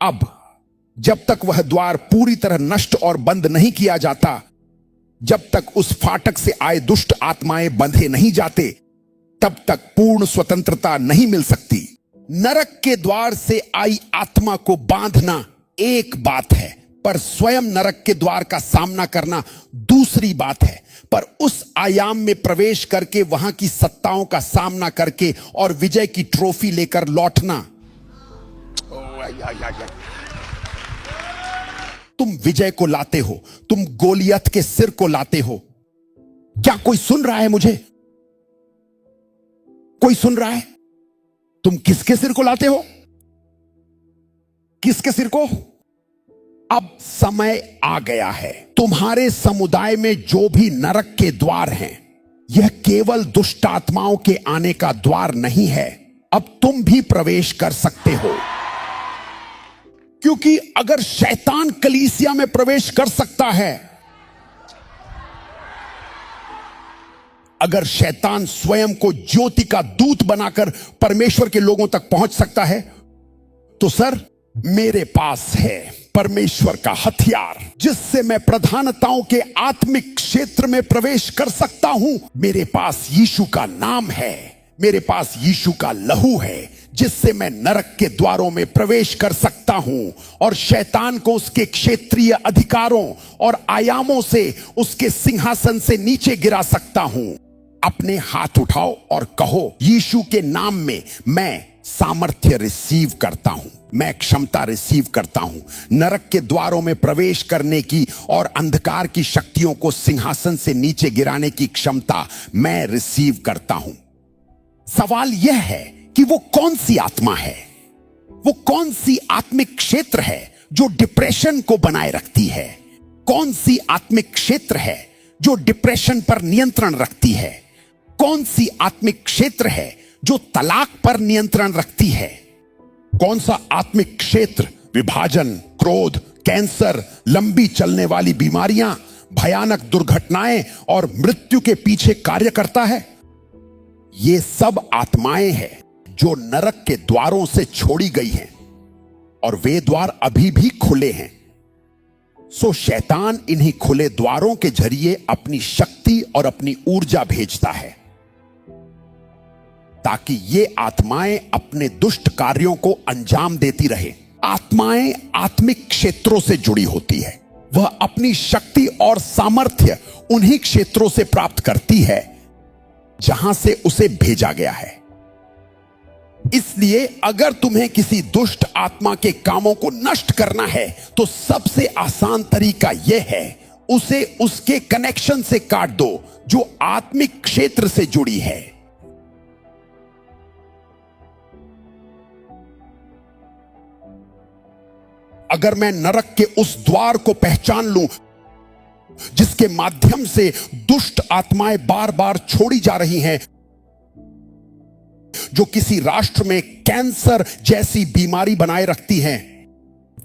अब जब तक वह द्वार पूरी तरह नष्ट और बंद नहीं किया जाता, जब तक उस फाटक से आए दुष्ट आत्माएं बंधे नहीं जाते, तब तक पूर्ण स्वतंत्रता नहीं मिल सकती। नरक के द्वार से आई आत्मा को बांधना एक बात है, पर स्वयं नरक के द्वार का सामना करना दूसरी बात है। पर उस आयाम में प्रवेश करके वहां की सत्ताओं का सामना करके और विजय की ट्रॉफी लेकर लौटना, तुम विजय को लाते हो, तुम गोलियत के सिर को लाते हो। क्या कोई सुन रहा है मुझे? कोई सुन रहा है? तुम किसके सिर को लाते हो? किसके सिर को? अब समय आ गया है। तुम्हारे समुदाय में जो भी नरक के द्वार हैं, यह केवल दुष्ट आत्माओं के आने का द्वार नहीं है। अब तुम भी प्रवेश कर सकते हो, क्योंकि अगर शैतान कलीसिया में प्रवेश कर सकता है, अगर शैतान स्वयं को ज्योति का दूत बनाकर परमेश्वर के लोगों तक पहुंच सकता है, तो सर मेरे पास है परमेश्वर का हथियार जिससे मैं प्रधानताओं के आत्मिक क्षेत्र में प्रवेश कर सकता हूं, मेरे पास यीशु का नाम है, मेरे पास यीशु का लहू है जिससे मैं नरक के द्वारों में प्रवेश कर सकता हूं और शैतान को उसके क्षेत्रीय अधिकारों और आयामों से उसके सिंहासन से नीचे गिरा सकता हूं। अपने हाथ उठाओ और कहो, यीशु के नाम में मैं सामर्थ्य रिसीव करता हूं, मैं क्षमता रिसीव करता हूं नरक के द्वारों में प्रवेश करने की और अंधकार की शक्तियों को सिंहासन से नीचे गिराने की क्षमता मैं रिसीव करता हूं। सवाल यह है कि वो कौन सी आत्मा है, वो कौन सी आत्मिक क्षेत्र है जो डिप्रेशन को बनाए रखती है, कौन सी आत्मिक क्षेत्र है जो डिप्रेशन पर नियंत्रण रखती है, कौन सी आत्मिक क्षेत्र है जो तलाक पर नियंत्रण रखती है, कौन सा आत्मिक क्षेत्र विभाजन, क्रोध, कैंसर, लंबी चलने वाली बीमारियां, भयानक दुर्घटनाएं और मृत्यु के पीछे कार्य करता है। ये सब आत्माएं हैं जो नरक के द्वारों से छोड़ी गई हैं और वे द्वार अभी भी खुले हैं। सो शैतान इन्हीं खुले द्वारों के जरिए अपनी शक्ति और अपनी ऊर्जा भेजता है ताकि ये आत्माएं अपने दुष्ट कार्यों को अंजाम देती रहे। आत्माएं आत्मिक क्षेत्रों से जुड़ी होती है, वह अपनी शक्ति और सामर्थ्य उन्हीं क्षेत्रों से प्राप्त करती है जहां से उसे भेजा गया है। इसलिए अगर तुम्हें किसी दुष्ट आत्मा के कामों को नष्ट करना है तो सबसे आसान तरीका यह है, उसे उसके कनेक्शन से काट दो जो आत्मिक क्षेत्र से जुड़ी है। अगर मैं नरक के उस द्वार को पहचान लूं जिसके माध्यम से दुष्ट आत्माएं बार बार छोड़ी जा रही हैं, जो किसी राष्ट्र में कैंसर जैसी बीमारी बनाए रखती हैं,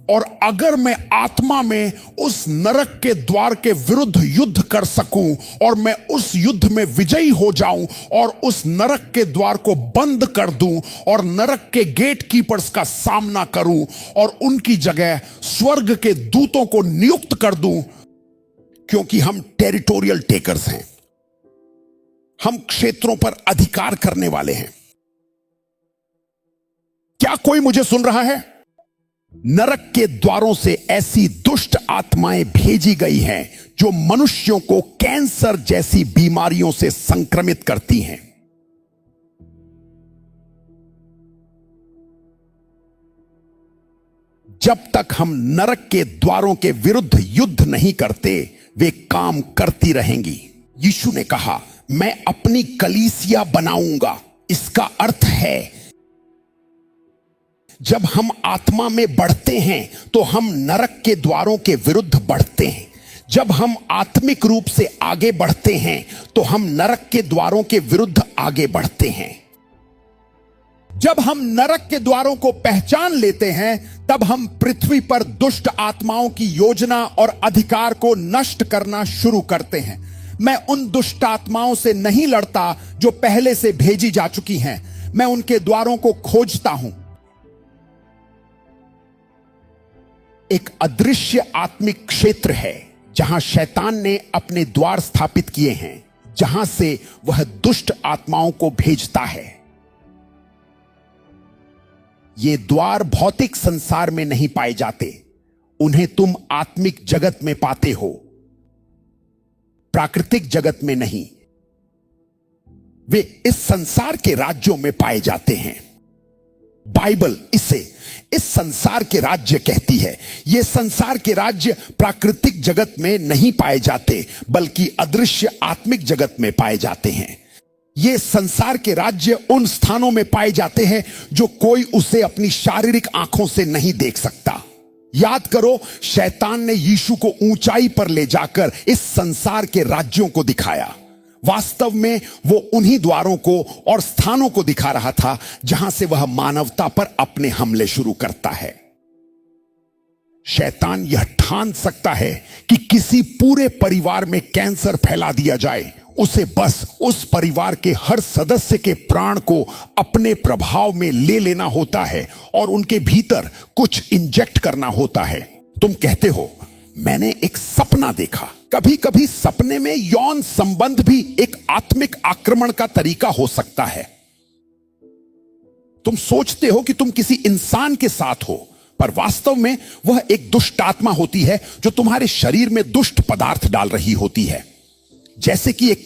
और अगर मैं आत्मा में उस नरक के द्वार के विरुद्ध युद्ध कर सकूं और मैं उस युद्ध में विजयी हो जाऊं और उस नरक के द्वार को बंद कर दूं और नरक के गेट कीपर्स का सामना करूं और उनकी जगह स्वर्ग के दूतों को नियुक्त कर दूं, क्योंकि हम टेरिटोरियल टेकर्स हैं, हम क्षेत्रों पर अधिकार करने वाले हैं। क्या कोई मुझे सुन रहा है? नरक के द्वारों से ऐसी दुष्ट आत्माएं भेजी गई हैं जो मनुष्यों को कैंसर जैसी बीमारियों से संक्रमित करती हैं। जब तक हम नरक के द्वारों के विरुद्ध युद्ध नहीं करते, वे काम करती रहेंगी। यीशु ने कहा, मैं अपनी कलीसिया बनाऊंगा। इसका अर्थ है जब हम आत्मा में बढ़ते हैं तो हम नरक के द्वारों के विरुद्ध बढ़ते हैं। जब हम आत्मिक रूप से आगे बढ़ते हैं तो हम नरक के द्वारों के विरुद्ध आगे बढ़ते हैं। जब हम नरक के द्वारों को पहचान लेते हैं तब हम पृथ्वी पर दुष्ट आत्माओं की योजना और अधिकार को नष्ट करना शुरू करते हैं। मैं उन दुष्ट आत्माओं से नहीं लड़ता जो पहले से भेजी जा चुकी हैं, मैं उनके द्वारों को खोजता हूं। एक अदृश्य आत्मिक क्षेत्र है जहां शैतान ने अपने द्वार स्थापित किए हैं, जहां से वह दुष्ट आत्माओं को भेजता है। ये द्वार भौतिक संसार में नहीं पाए जाते, उन्हें तुम आत्मिक जगत में पाते हो, प्राकृतिक जगत में नहीं। वे इस संसार के राज्यों में पाए जाते हैं। बाइबल इसे इस संसार के राज्य कहती है। ये संसार के राज्य प्राकृतिक जगत में नहीं पाए जाते, बल्कि अदृश्य आत्मिक जगत में पाए जाते हैं। ये संसार के राज्य उन स्थानों में पाए जाते हैं जो कोई उसे अपनी शारीरिक आंखों से नहीं देख सकता। याद करो, शैतान ने यीशु को ऊंचाई पर ले जाकर इस संसार के राज्यों को दिखाया। वास्तव में वो उन्हीं द्वारों को और स्थानों को दिखा रहा था जहां से वह मानवता पर अपने हमले शुरू करता है। शैतान यह ठान सकता है कि किसी पूरे परिवार में कैंसर फैला दिया जाए, उसे बस उस परिवार के हर सदस्य के प्राण को अपने प्रभाव में ले लेना होता है और उनके भीतर कुछ इंजेक्ट करना होता है। तुम कहते हो मैंने एक सपना देखा। कभी कभी सपने में यौन संबंध भी एक आत्मिक आक्रमण का तरीका हो सकता है। तुम सोचते हो कि तुम किसी इंसान के साथ हो, पर वास्तव में वह एक दुष्ट आत्मा होती है जो तुम्हारे शरीर में दुष्ट पदार्थ डाल रही होती है। जैसे कि एक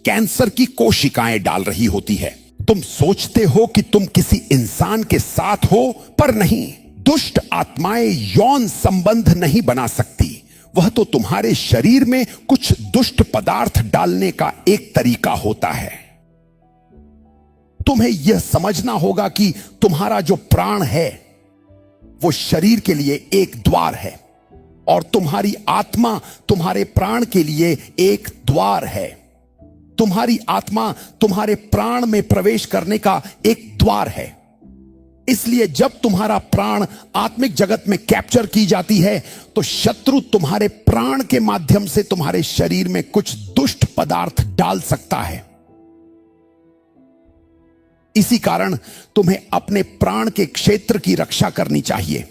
कैंसर की कोशिकाएं डाल रही होती है। तुम सोचते हो कि तुम किसी इंसान के साथ हो, पर नहीं। दुष्ट आत्माएं यौन संबंध नहीं बना सकती। वह तो तुम्हारे शरीर में कुछ दुष्ट पदार्थ डालने का एक तरीका होता है। तुम्हें यह समझना होगा कि तुम्हारा जो प्राण है वो शरीर के लिए एक द्वार है, और तुम्हारी आत्मा तुम्हारे प्राण के लिए एक द्वार है। तुम्हारी आत्मा तुम्हारे प्राण में प्रवेश करने का एक द्वार है। इसलिए जब तुम्हारा प्राण आत्मिक जगत में कैप्चर की जाती है, तो शत्रु तुम्हारे प्राण के माध्यम से तुम्हारे शरीर में कुछ दुष्ट पदार्थ डाल सकता है। इसी कारण तुम्हें अपने प्राण के क्षेत्र की रक्षा करनी चाहिए।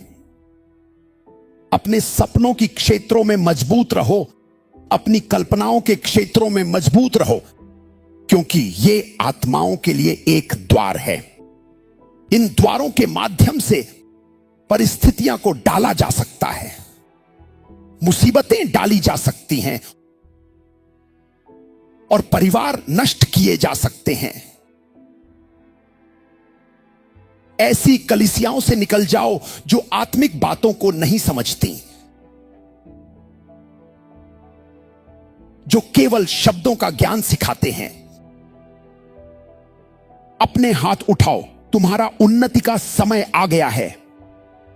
अपने सपनों की क्षेत्रों में मजबूत रहो, अपनी कल्पनाओं के क्षेत्रों में मजबूत रहो, क्योंकि ये आत्माओं के लिए एक द्वार है। इन द्वारों के माध्यम से परिस्थितियां को डाला जा सकता है, मुसीबतें डाली जा सकती हैं, और परिवार नष्ट किए जा सकते हैं। ऐसी कलीसियाओं से निकल जाओ जो आत्मिक बातों को नहीं समझती, जो केवल शब्दों का ज्ञान सिखाते हैं। अपने हाथ उठाओ, तुम्हारा उन्नति का समय आ गया है।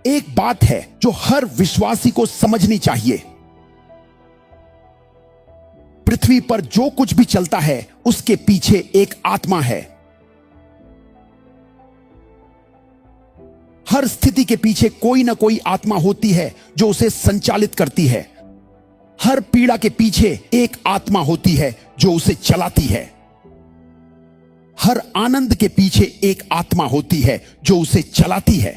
एक बात है जो हर विश्वासी को समझनी चाहिए। पृथ्वी पर जो कुछ भी चलता है उसके पीछे एक आत्मा है। हर स्थिति के पीछे कोई ना कोई आत्मा होती है जो उसे संचालित करती है। हर पीड़ा के पीछे एक आत्मा होती है जो उसे चलाती है। हर आनंद के पीछे एक आत्मा होती है जो उसे चलाती है।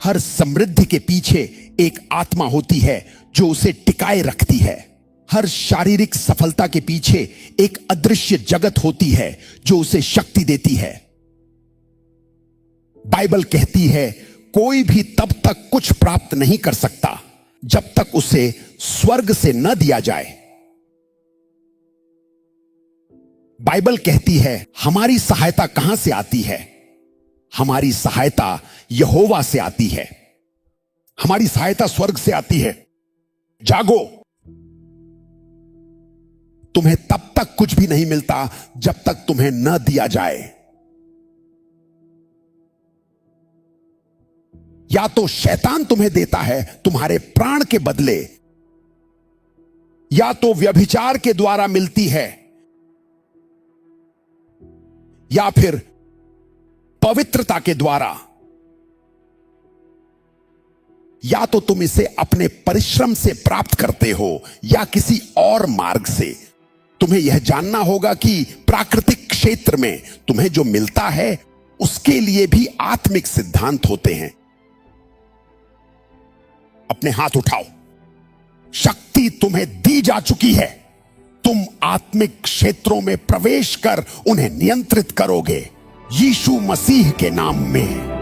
हर समृद्धि के पीछे एक आत्मा होती है जो उसे टिकाए रखती है। हर शारीरिक सफलता के पीछे एक अदृश्य जगत होती है जो उसे शक्ति देती है। बाइबल कहती है कोई भी तब तक कुछ प्राप्त नहीं कर सकता जब तक उसे स्वर्ग से न दिया जाए। बाइबल कहती है हमारी सहायता कहां से आती है? हमारी सहायता यहोवा से आती है। हमारी सहायता स्वर्ग से आती है। जागो। तुम्हें तब तक कुछ भी नहीं मिलता जब तक तुम्हें न दिया जाए। या तो शैतान तुम्हें देता है तुम्हारे प्राण के बदले, या तो व्यभिचार के द्वारा मिलती है, या फिर पवित्रता के द्वारा, या तो तुम इसे अपने परिश्रम से प्राप्त करते हो या किसी और मार्ग से। तुम्हें यह जानना होगा कि प्राकृतिक क्षेत्र में तुम्हें जो मिलता है उसके लिए भी आत्मिक सिद्धांत होते हैं। अपने हाथ उठाओ। शक्ति तुम्हें दी जा चुकी है। तुम आत्मिक क्षेत्रों में प्रवेश कर उन्हें नियंत्रित करोगे यीशु मसीह के नाम में।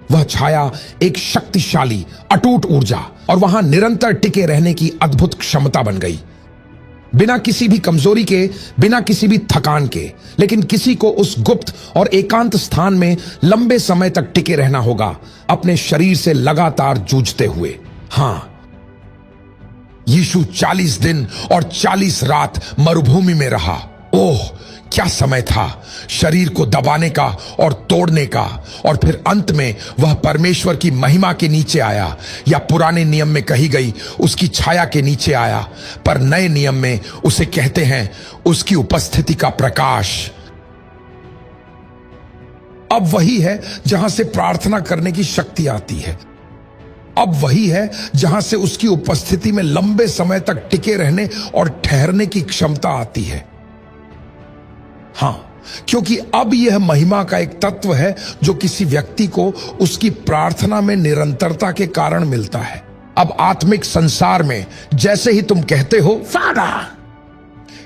वह छाया एक शक्तिशाली अटूट ऊर्जा और वहां निरंतर टिके रहने की अद्भुत क्षमता बन गई। बिना किसी भी कमजोरी के, बिना किसी भी थकान के, लेकिन किसी को उस गुप्त और एकांत स्थान में लंबे समय तक टिके रहना होगा, अपने शरीर से लगातार जूझते हुए। हां, यीशु 40 दिन और 40 रात मरुभूमि में रहा। ओह, क्या समय था शरीर को दबाने का और तोड़ने का। और फिर अंत में वह परमेश्वर की महिमा के नीचे आया, या पुराने नियम में कही गई उसकी छाया के नीचे आया, पर नए नियम में उसे कहते हैं उसकी उपस्थिति का प्रकाश। अब वही है जहां से प्रार्थना करने की शक्ति आती है। अब वही है जहां से उसकी उपस्थिति में लंबे समय तक टिके रहने और ठहरने की क्षमता आती है। हां, क्योंकि अब यह महिमा का एक तत्व है जो किसी व्यक्ति को उसकी प्रार्थना में निरंतरता के कारण मिलता है। अब आत्मिक संसार में जैसे ही तुम कहते हो Father,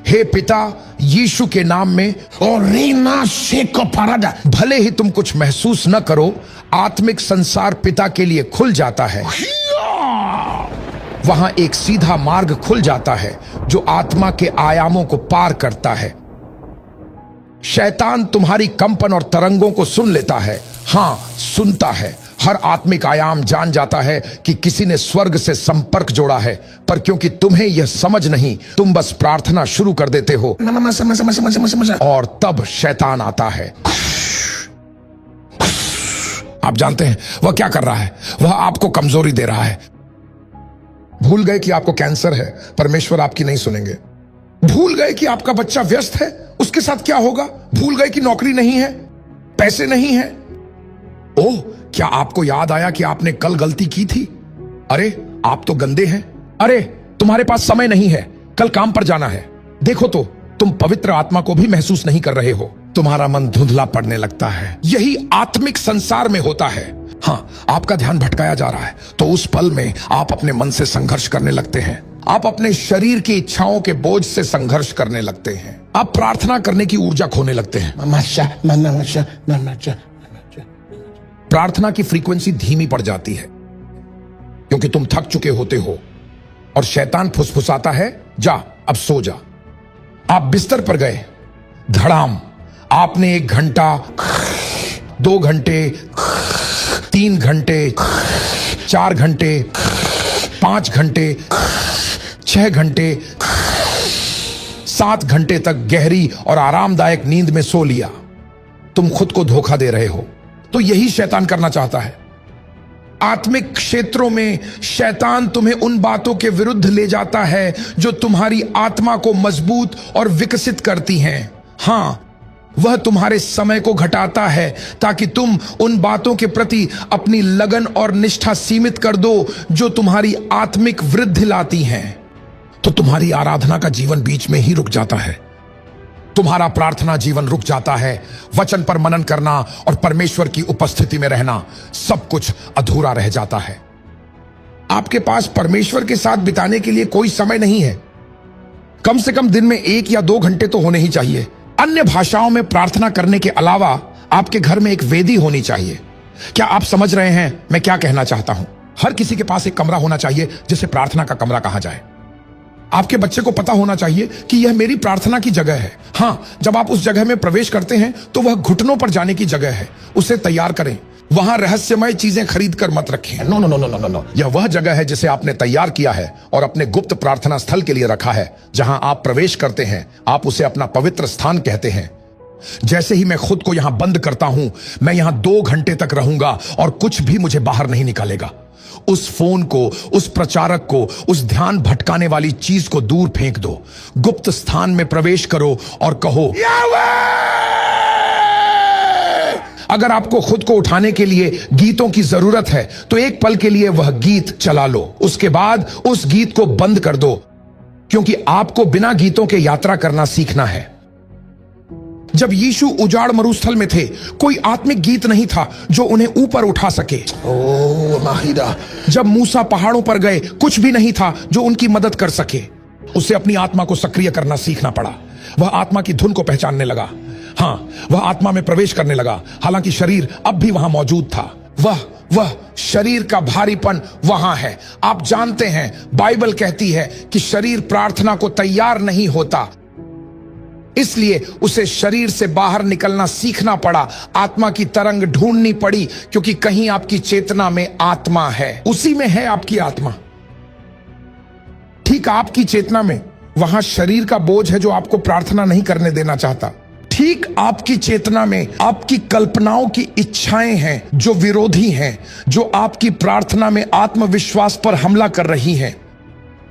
हे पिता यीशु के नाम में, Orina Sheko Parada. भले ही तुम कुछ महसूस न करो, आत्मिक संसार पिता के लिए खुल जाता है। वहां एक सीधा मार्ग खुल जाता है जो आत्मा के आयामों को पार करता है। शैतान तुम्हारी कंपन और तरंगों को सुन लेता है। हां, सुनता है। हर आत्मिक आयाम जान जाता है कि किसी ने स्वर्ग से संपर्क जोड़ा है, पर क्योंकि तुम्हें यह समझ नहीं, तुम बस प्रार्थना शुरू कर देते हो और तब शैतान आता है। आप जानते हैं वह क्या कर रहा है? वह आपको कमजोरी दे रहा है। भूल गए कि आपको कैंसर है, परमेश्वर आपकी नहीं सुनेंगे। भूल गए कि आपका बच्चा व्यस्त है, उसके साथ क्या होगा? भूल गए कि नौकरी नहीं है, पैसे नहीं है। ओह, क्या आपको याद आया कि आपने कल गलती की थी? अरे आप तो गंदे हैं। अरे तुम्हारे पास समय नहीं है, कल काम पर जाना है। देखो तो तुम पवित्र आत्मा को भी महसूस नहीं कर रहे हो। तुम्हारा मन धुंधला पड़ने लगता है। यही आत्मिक संसार में होता है। हां, आपका ध्यान भटकाया जा रहा है, तो उस पल में आप अपने मन से संघर्ष करने लगते हैं। आप अपने शरीर की इच्छाओं के बोझ से संघर्ष करने लगते हैं। आप प्रार्थना करने की ऊर्जा खोने लगते हैं। प्रार्थना की फ्रीक्वेंसी धीमी पड़ जाती है क्योंकि तुम थक चुके होते हो और शैतान फुसफुसाता है, जा अब सो जा। आप बिस्तर पर गए, धड़ाम, आपने 1 घंटा, 2 घंटे, 3 घंटे, 4 घंटे, 5 घंटे, 6 घंटे, 7 घंटे तक गहरी और आरामदायक नींद में सो लिया। तुम खुद को धोखा दे रहे हो। तो यही शैतान करना चाहता है। आत्मिक क्षेत्रों में शैतान तुम्हें उन बातों के विरुद्ध ले जाता है जो तुम्हारी आत्मा को मजबूत और विकसित करती हैं। हां, वह तुम्हारे समय को घटाता है ताकि तुम उन बातों के प्रति अपनी लगन और निष्ठा सीमित कर दो जो तुम्हारी आत्मिक वृद्धि लाती हैं। तो तुम्हारी आराधना का जीवन बीच में ही रुक जाता है। तुम्हारा प्रार्थना जीवन रुक जाता है। वचन पर मनन करना और परमेश्वर की उपस्थिति में रहना, सब कुछ अधूरा रह जाता है। आपके पास परमेश्वर के साथ बिताने के लिए कोई समय नहीं है। कम से कम दिन में 1 या 2 घंटे तो होने ही चाहिए। अन्य भाषाओं में प्रार्थना करने के अलावा आपके घर में एक वेदी होनी चाहिए। क्या आप समझ रहे हैं मैं क्या कहना चाहता हूं? हर किसी के पास एक कमरा होना चाहिए जिसे प्रार्थना का कमरा कहा जाए। आपके बच्चे को पता होना चाहिए कि यह मेरी प्रार्थना की जगह है। हां, जब आप उस जगह में प्रवेश करते हैं तो वह घुटनों पर जाने की जगह है। उसे तैयार करें। वहां रहस्यमय चीजें खरीद कर मत रखें। No no no no no no. यह वह जगह है जिसे आपने तैयार किया है और अपने गुप्त प्रार्थना स्थल के लिए रखा है। जहां आप प्रवेश करते हैं, आप उसे अपना पवित्र स्थान कहते हैं। जैसे ही मैं खुद को यहां बंद करता हूं, मैं यहां 2 घंटे तक रहूंगा और कुछ भी मुझे बाहर नहीं निकालेगा। उस फोन को, उस प्रचारक को, उस ध्यान भटकाने वाली चीज को दूर फेंक दो। गुप्त स्थान में प्रवेश करो और कहो, अगर आपको खुद को उठाने के लिए गीतों की जरूरत है तो एक पल के लिए वह गीत चला लो। उसके बाद उस गीत को बंद कर दो, क्योंकि आपको बिना गीतों के यात्रा करना सीखना है। जब यीशु उजाड़ मरुस्थल में थे, कोई आत्मिक गीत नहीं था जो उन्हें ऊपर उठा सके। जब मूसा पहाड़ों पर गए, कुछ भी नहीं था जो उनकी मदद कर सके। उसे अपनी आत्मा को सक्रिय करना सीखना पड़ा। वह आत्मा की धुन को पहचानने लगा। हां, वह आत्मा में प्रवेश करने लगा, हालांकि शरीर अब भी वहां मौजूद था। वह शरीर का भारीपन वहां है। आप जानते हैं, बाइबल कहती है कि शरीर प्रार्थना को तैयार नहीं होता, इसलिए उसे शरीर से बाहर निकलना सीखना पड़ा। आत्मा की तरंग ढूंढनी पड़ी, क्योंकि कहीं आपकी चेतना में आत्मा है। उसी में है आपकी आत्मा। ठीक आपकी चेतना में वहां शरीर का बोझ है जो आपको प्रार्थना नहीं करने देना चाहता। ठीक आपकी चेतना में आपकी कल्पनाओं की इच्छाएं हैं जो विरोधी हैं, जो आपकी प्रार्थना में आत्मविश्वास पर हमला कर रही हैं।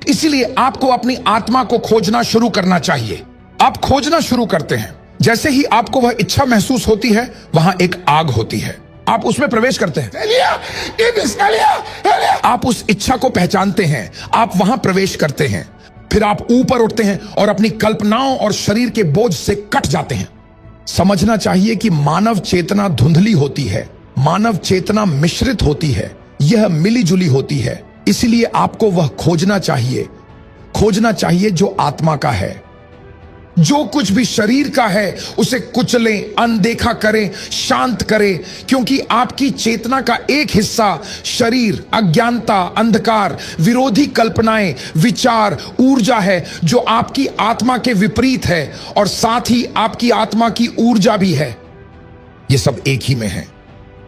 इसीलिए आपको अपनी आत्मा को खोजना शुरू करना चाहिए। आप खोजना शुरू करते हैं। जैसे ही आपको वह इच्छा महसूस होती है, वहां एक आग होती है। आप उसमें प्रवेश करते हैं। आप उस इच्छा को पहचानते हैं, आप वहां प्रवेश करते हैं। फिर आप ऊपर उठते हैं और अपनी कल्पनाओं और शरीर के बोझ से कट जाते हैं। समझना चाहिए कि मानव चेतना धुंधली होती है, मानव चेतना मिश्रित होती है, यह मिली जुली होती है। इसलिए आपको वह खोजना चाहिए जो आत्मा का है। जो कुछ भी शरीर का है उसे कुचलें, अनदेखा करें, शांत करें, क्योंकि आपकी चेतना का एक हिस्सा शरीर, अज्ञानता, अंधकार, विरोधी कल्पनाएं, विचार, ऊर्जा है जो आपकी आत्मा के विपरीत है, और साथ ही आपकी आत्मा की ऊर्जा भी है। ये सब एक ही में है।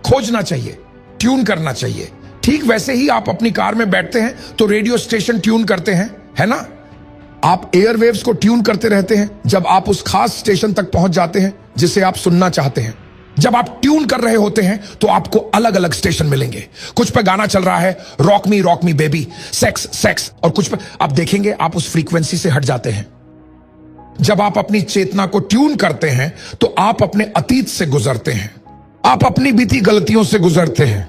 खोजना चाहिए, ट्यून करना चाहिए। ठीक वैसे ही आप अपनी कार में बैठते हैं तो रेडियो स्टेशन ट्यून करते हैं, है ना? आप एयरवेव्स को ट्यून करते रहते हैं जब आप उस खास स्टेशन तक पहुंच जाते हैं जिसे आप सुनना चाहते हैं। जब आप ट्यून कर रहे होते हैं तो आपको अलग अलग स्टेशन मिलेंगे। कुछ पे गाना चल रहा है, rock me baby, sex sex, और कुछ पे आप देखेंगे आप उस फ्रीक्वेंसी से हट जाते हैं। जब आप अपनी चेतना को ट्यून करते हैं तो आप अपने अतीत से गुजरते हैं, आप अपनी बीती गलतियों से गुजरते हैं,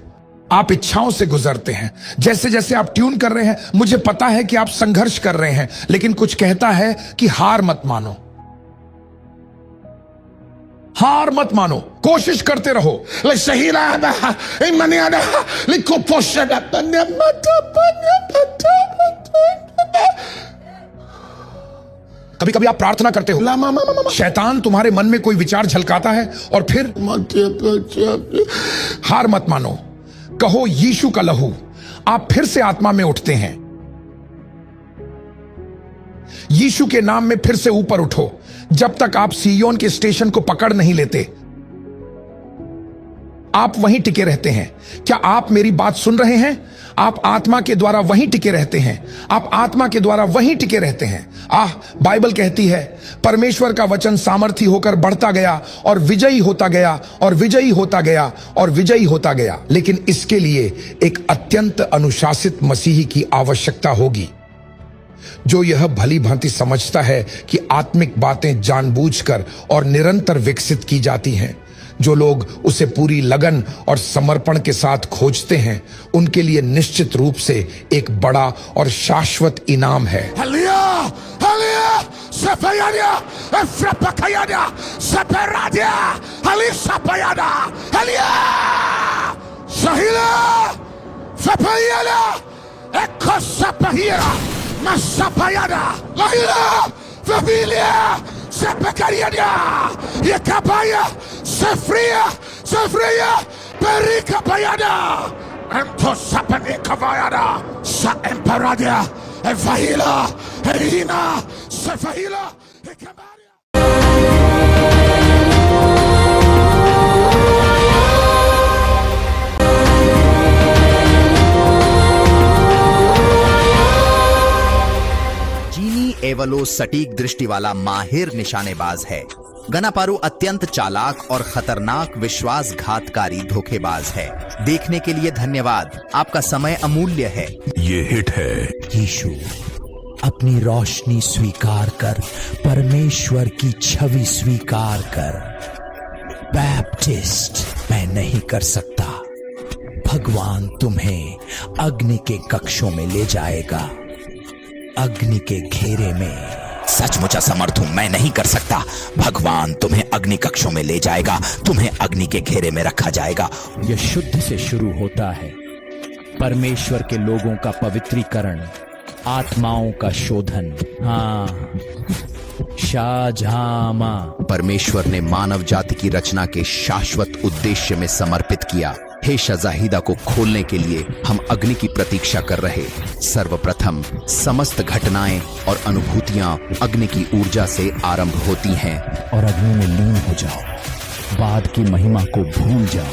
आप इच्छाओं से गुजरते हैं। जैसे जैसे आप ट्यून कर रहे हैं, मुझे पता है कि आप संघर्ष कर रहे हैं, लेकिन कुछ कहता है कि हार मत मानो, हार मत मानो, कोशिश करते रहो। कभी कभी आप प्रार्थना करते हो, शैतान तुम्हारे मन में कोई विचार झलकाता है और फिर हार मत मानो, कहो यीशु का लहू। आप फिर से आत्मा में उठते हैं, यीशु के नाम में फिर से ऊपर उठो। जब तक आप सियोन के स्टेशन को पकड़ नहीं लेते, आप वहीं टिके रहते हैं। क्या आप मेरी बात सुन रहे हैं? आप आत्मा के द्वारा वहीं टिके रहते हैं, आप आत्मा के द्वारा वहीं टिके रहते हैं। बाइबल कहती है परमेश्वर का वचन सामर्थी होकर बढ़ता गया और विजयी होता गया और विजयी होता गया और विजयी होता गया। लेकिन इसके लिए एक अत्यंत अनुशासित मसीही की आवश्यकता होगी, जो यह भली भांति समझता है कि आत्मिक बातें जानबूझकर और निरंतर विकसित की जाती हैं। जो लोग उसे पूरी लगन और समर्पण के साथ खोजते हैं, उनके लिए निश्चित रूप से एक बड़ा और शाश्वत इनाम है। Sefria, Perica Payada, Anto Sapane Kavayada, Sa Emparadia, Evahila, Elina, Sefahila, Ekabaria. जीनी एवलो सटीक दृष्टि वाला माहिर निशानेबाज है। गनापारू अत्यंत चालाक और खतरनाक विश्वासघातकारी धोखेबाज है। देखने के लिए धन्यवाद, आपका समय अमूल्य है। ये हिट है। यीशु, अपनी रोशनी स्वीकार कर, परमेश्वर की छवि स्वीकार कर। बैप्टिस्ट, मैं नहीं कर सकता। भगवान तुम्हें अग्नि के कक्षों में ले जाएगा, अग्नि के घेरे में। सचमुच असमर्थ हूं, मैं नहीं कर सकता। भगवान तुम्हें अग्नि कक्षों में ले जाएगा, तुम्हें अग्नि के घेरे में रखा जाएगा। यह शुद्ध से शुरू होता है। परमेश्वर के लोगों का पवित्रीकरण, आत्माओं का शोधन। हाँ, शाहजहां। परमेश्वर ने मानव जाति की रचना के शाश्वत उद्देश्य में समर्पित किया। हे शजाहिदा को खोलने के लिए हम अग्नि की प्रतीक्षा कर रहे। सर्वप्रथम समस्त घटनाएं और अनुभूतियां अग्नि की ऊर्जा से आरंभ होती हैं। और अग्नि में लीन हो जाओ, बाद की महिमा को भूल जाओ।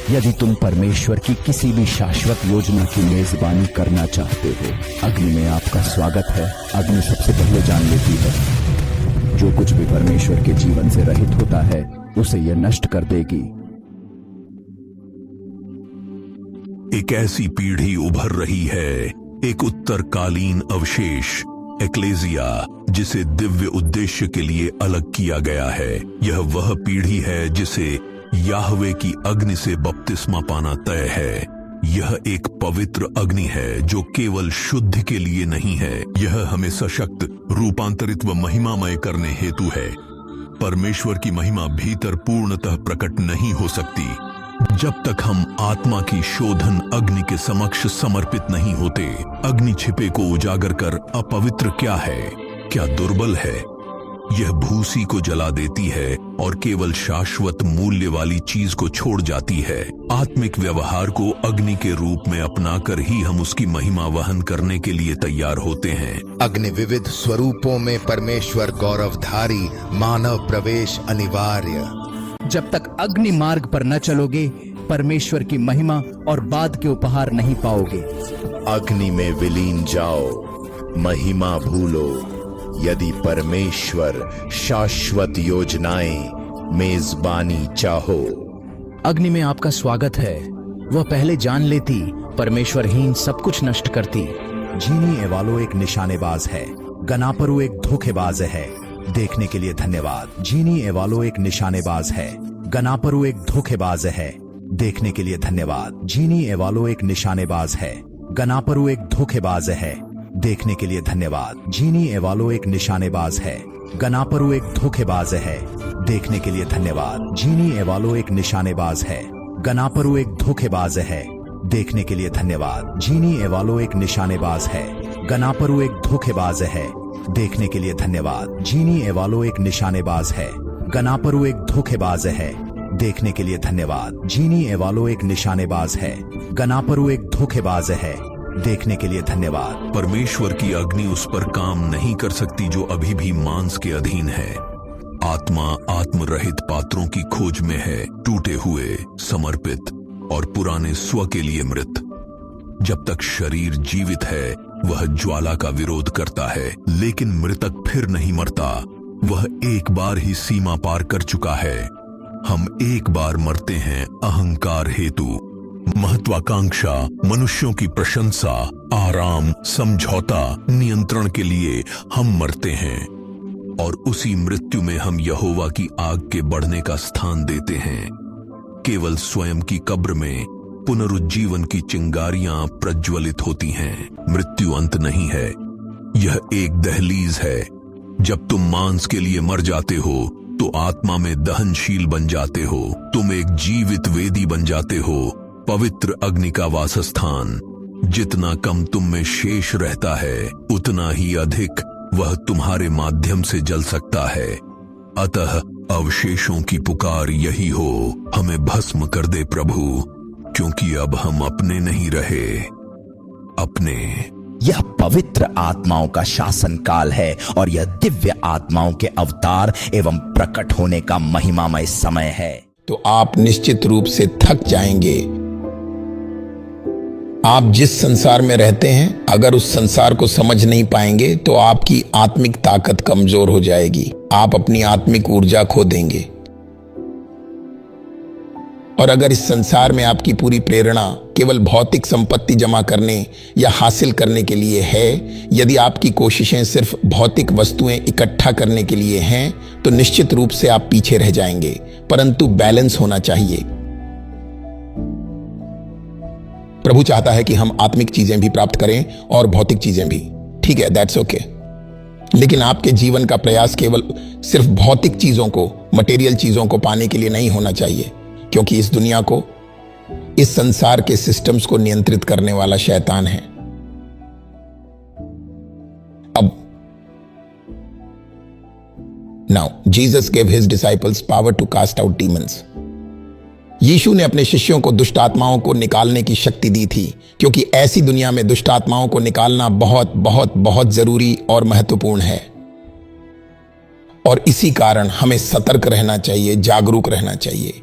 यदि तुम परमेश्वर की किसी भी शाश्वत योजना की मेजबानी करना चाहते हो, अग्नि में आपका स्वागत है। अग्नि सबसे पहले जान लेती है जो कुछ भी परमेश्वर के जीवन से रहित होता है, उसे यह नष्ट कर देगी। एक ऐसी पीढ़ी उभर रही है, एक उत्तरकालीन अवशेष, एक्लेसिया, जिसे दिव्य उद्देश्य के लिए अलग किया गया है। यह वह पीढ़ी है जिसे याहवे की अग्नि से बपतिस्मा पाना तय है। यह एक पवित्र अग्नि है जो केवल शुद्ध के लिए नहीं है, यह हमें सशक्त, रूपांतरित व महिमामय करने हेतु है। परमेश्वर की महिमा भीतर पूर्णतः प्रकट नहीं हो सकती जब तक हम आत्मा की शोधन अग्नि के समक्ष समर्पित नहीं होते। अग्नि छिपे को उजागर कर अपवित्र क्या है, क्या दुर्बल है, यह भूसी को जला देती है और केवल शाश्वत मूल्य वाली चीज को छोड़ जाती है। आत्मिक व्यवहार को अग्नि के रूप में अपनाकर ही हम उसकी महिमा वहन करने के लिए तैयार होते हैं। अग्नि विविध स्वरूपों में परमेश्वर गौरवधारी मानव प्रवेश अनिवार्य। जब तक अग्नि मार्ग पर न चलोगे परमेश्वर की महिमा और बाद के उपहार नहीं पाओगे। अग्नि में विलीन जाओ, महिमा भूलो। यदि परमेश्वर शाश्वत योजनाएं मेजबानी चाहो। अग्नि में आपका स्वागत है। वह पहले जान लेती, परमेश्वरहीन सब कुछ नष्ट करती। जीनी एवालो एक निशानेबाज है, गनापरू एक धोखेबाज है। देखने के लिए धन्यवाद। जीनी एवालो एक निशानेबाज है, गनापरू एक धोखेबाज है। देखने के लिए धन्यवाद। जीनी एवालो एक निशानेबाज है, गनापरू एक धोखेबाज है। देखने के लिए धन्यवाद। जीनी एवालो एक निशानेबाज है, गनापरू एक धोखेबाज है। देखने के लिए धन्यवाद। जीनी एवालो एक निशानेबाज है, गनापरू एक धोखेबाज है। देखने के लिए धन्यवाद। जीनी एवालो एक निशानेबाज है, गनापरू एक धोखेबाज है। देखने के लिए धन्यवाद। जीनी एवालो एक निशानेबाज है, गनापरू एक धोखेबाज है। देखने के लिए धन्यवाद। जीनी एवालो एक निशानेबाज है, गनापरू एक धोखेबाज है। देखने के लिए धन्यवाद। परमेश्वर की अग्नि उस पर काम नहीं कर सकती जो अभी भी मांस के अधीन है। आत्मा आत्मरहित पात्रों की खोज में है, टूटे हुए, समर्पित और पुराने स्व के लिए मृत। जब तक शरीर जीवित है वह ज्वाला का विरोध करता है, लेकिन मृतक फिर नहीं मरता। वह एक बार ही सीमा पार कर चुका है। हम एक बार मरते हैं अहंकार हेतु, महत्वाकांक्षा, मनुष्यों की प्रशंसा, आराम, समझौता, नियंत्रण के लिए हम मरते हैं और उसी मृत्यु में हम यहोवा की आग के बढ़ने का स्थान देते हैं। केवल स्वयं की कब्र में पुनरुज्जीवन की चिंगारियां प्रज्वलित होती हैं। मृत्यु अंत नहीं है, यह एक दहलीज है। जब तुम मांस के लिए मर जाते हो तो आत्मा में दहनशील बन जाते हो। तुम एक जीवित वेदी बन जाते हो, पवित्र अग्नि का वासस्थान। जितना कम तुम में शेष रहता है उतना ही अधिक वह तुम्हारे माध्यम से जल सकता है। अतः अवशेषों की पुकार यही हो, हमें भस्म कर दे प्रभु, क्योंकि अब हम अपने नहीं रहे, अपने। यह पवित्र आत्माओं का शासन काल है और यह दिव्य आत्माओं के अवतार एवं प्रकट होने का महिमामय समय है। तो आप निश्चित रूप से थक जाएंगे। आप जिस संसार में रहते हैं, अगर उस संसार को समझ नहीं पाएंगे तो आपकी आत्मिक ताकत कमजोर हो जाएगी। आप अपनी आत्मिक ऊर्जा खो देंगे। और अगर इस संसार में आपकी पूरी प्रेरणा केवल भौतिक संपत्ति जमा करने या हासिल करने के लिए है, यदि आपकी कोशिशें सिर्फ भौतिक वस्तुएं इकट्ठा करने के लिए हैं, तो निश्चित रूप से आप पीछे रह जाएंगे। परंतु बैलेंस होना चाहिए। प्रभु चाहता है कि हम आत्मिक चीजें भी प्राप्त करें और भौतिक चीजें भी। ठीक है, दैट्स ओके। लेकिन आपके जीवन का प्रयास केवल सिर्फ भौतिक चीजों को, मटेरियल चीजों को पाने के लिए नहीं होना चाहिए, क्योंकि इस दुनिया को, इस संसार के सिस्टम्स को नियंत्रित करने वाला शैतान है। अब now Jesus give his disciples power to cast out demons. यीशु ने अपने शिष्यों को दुष्ट आत्माओं को निकालने की शक्ति दी थी, क्योंकि ऐसी दुनिया में दुष्ट आत्माओं को निकालना बहुत बहुत बहुत जरूरी और महत्वपूर्ण है। और इसी कारण हमें सतर्क रहना चाहिए, जागरूक रहना चाहिए।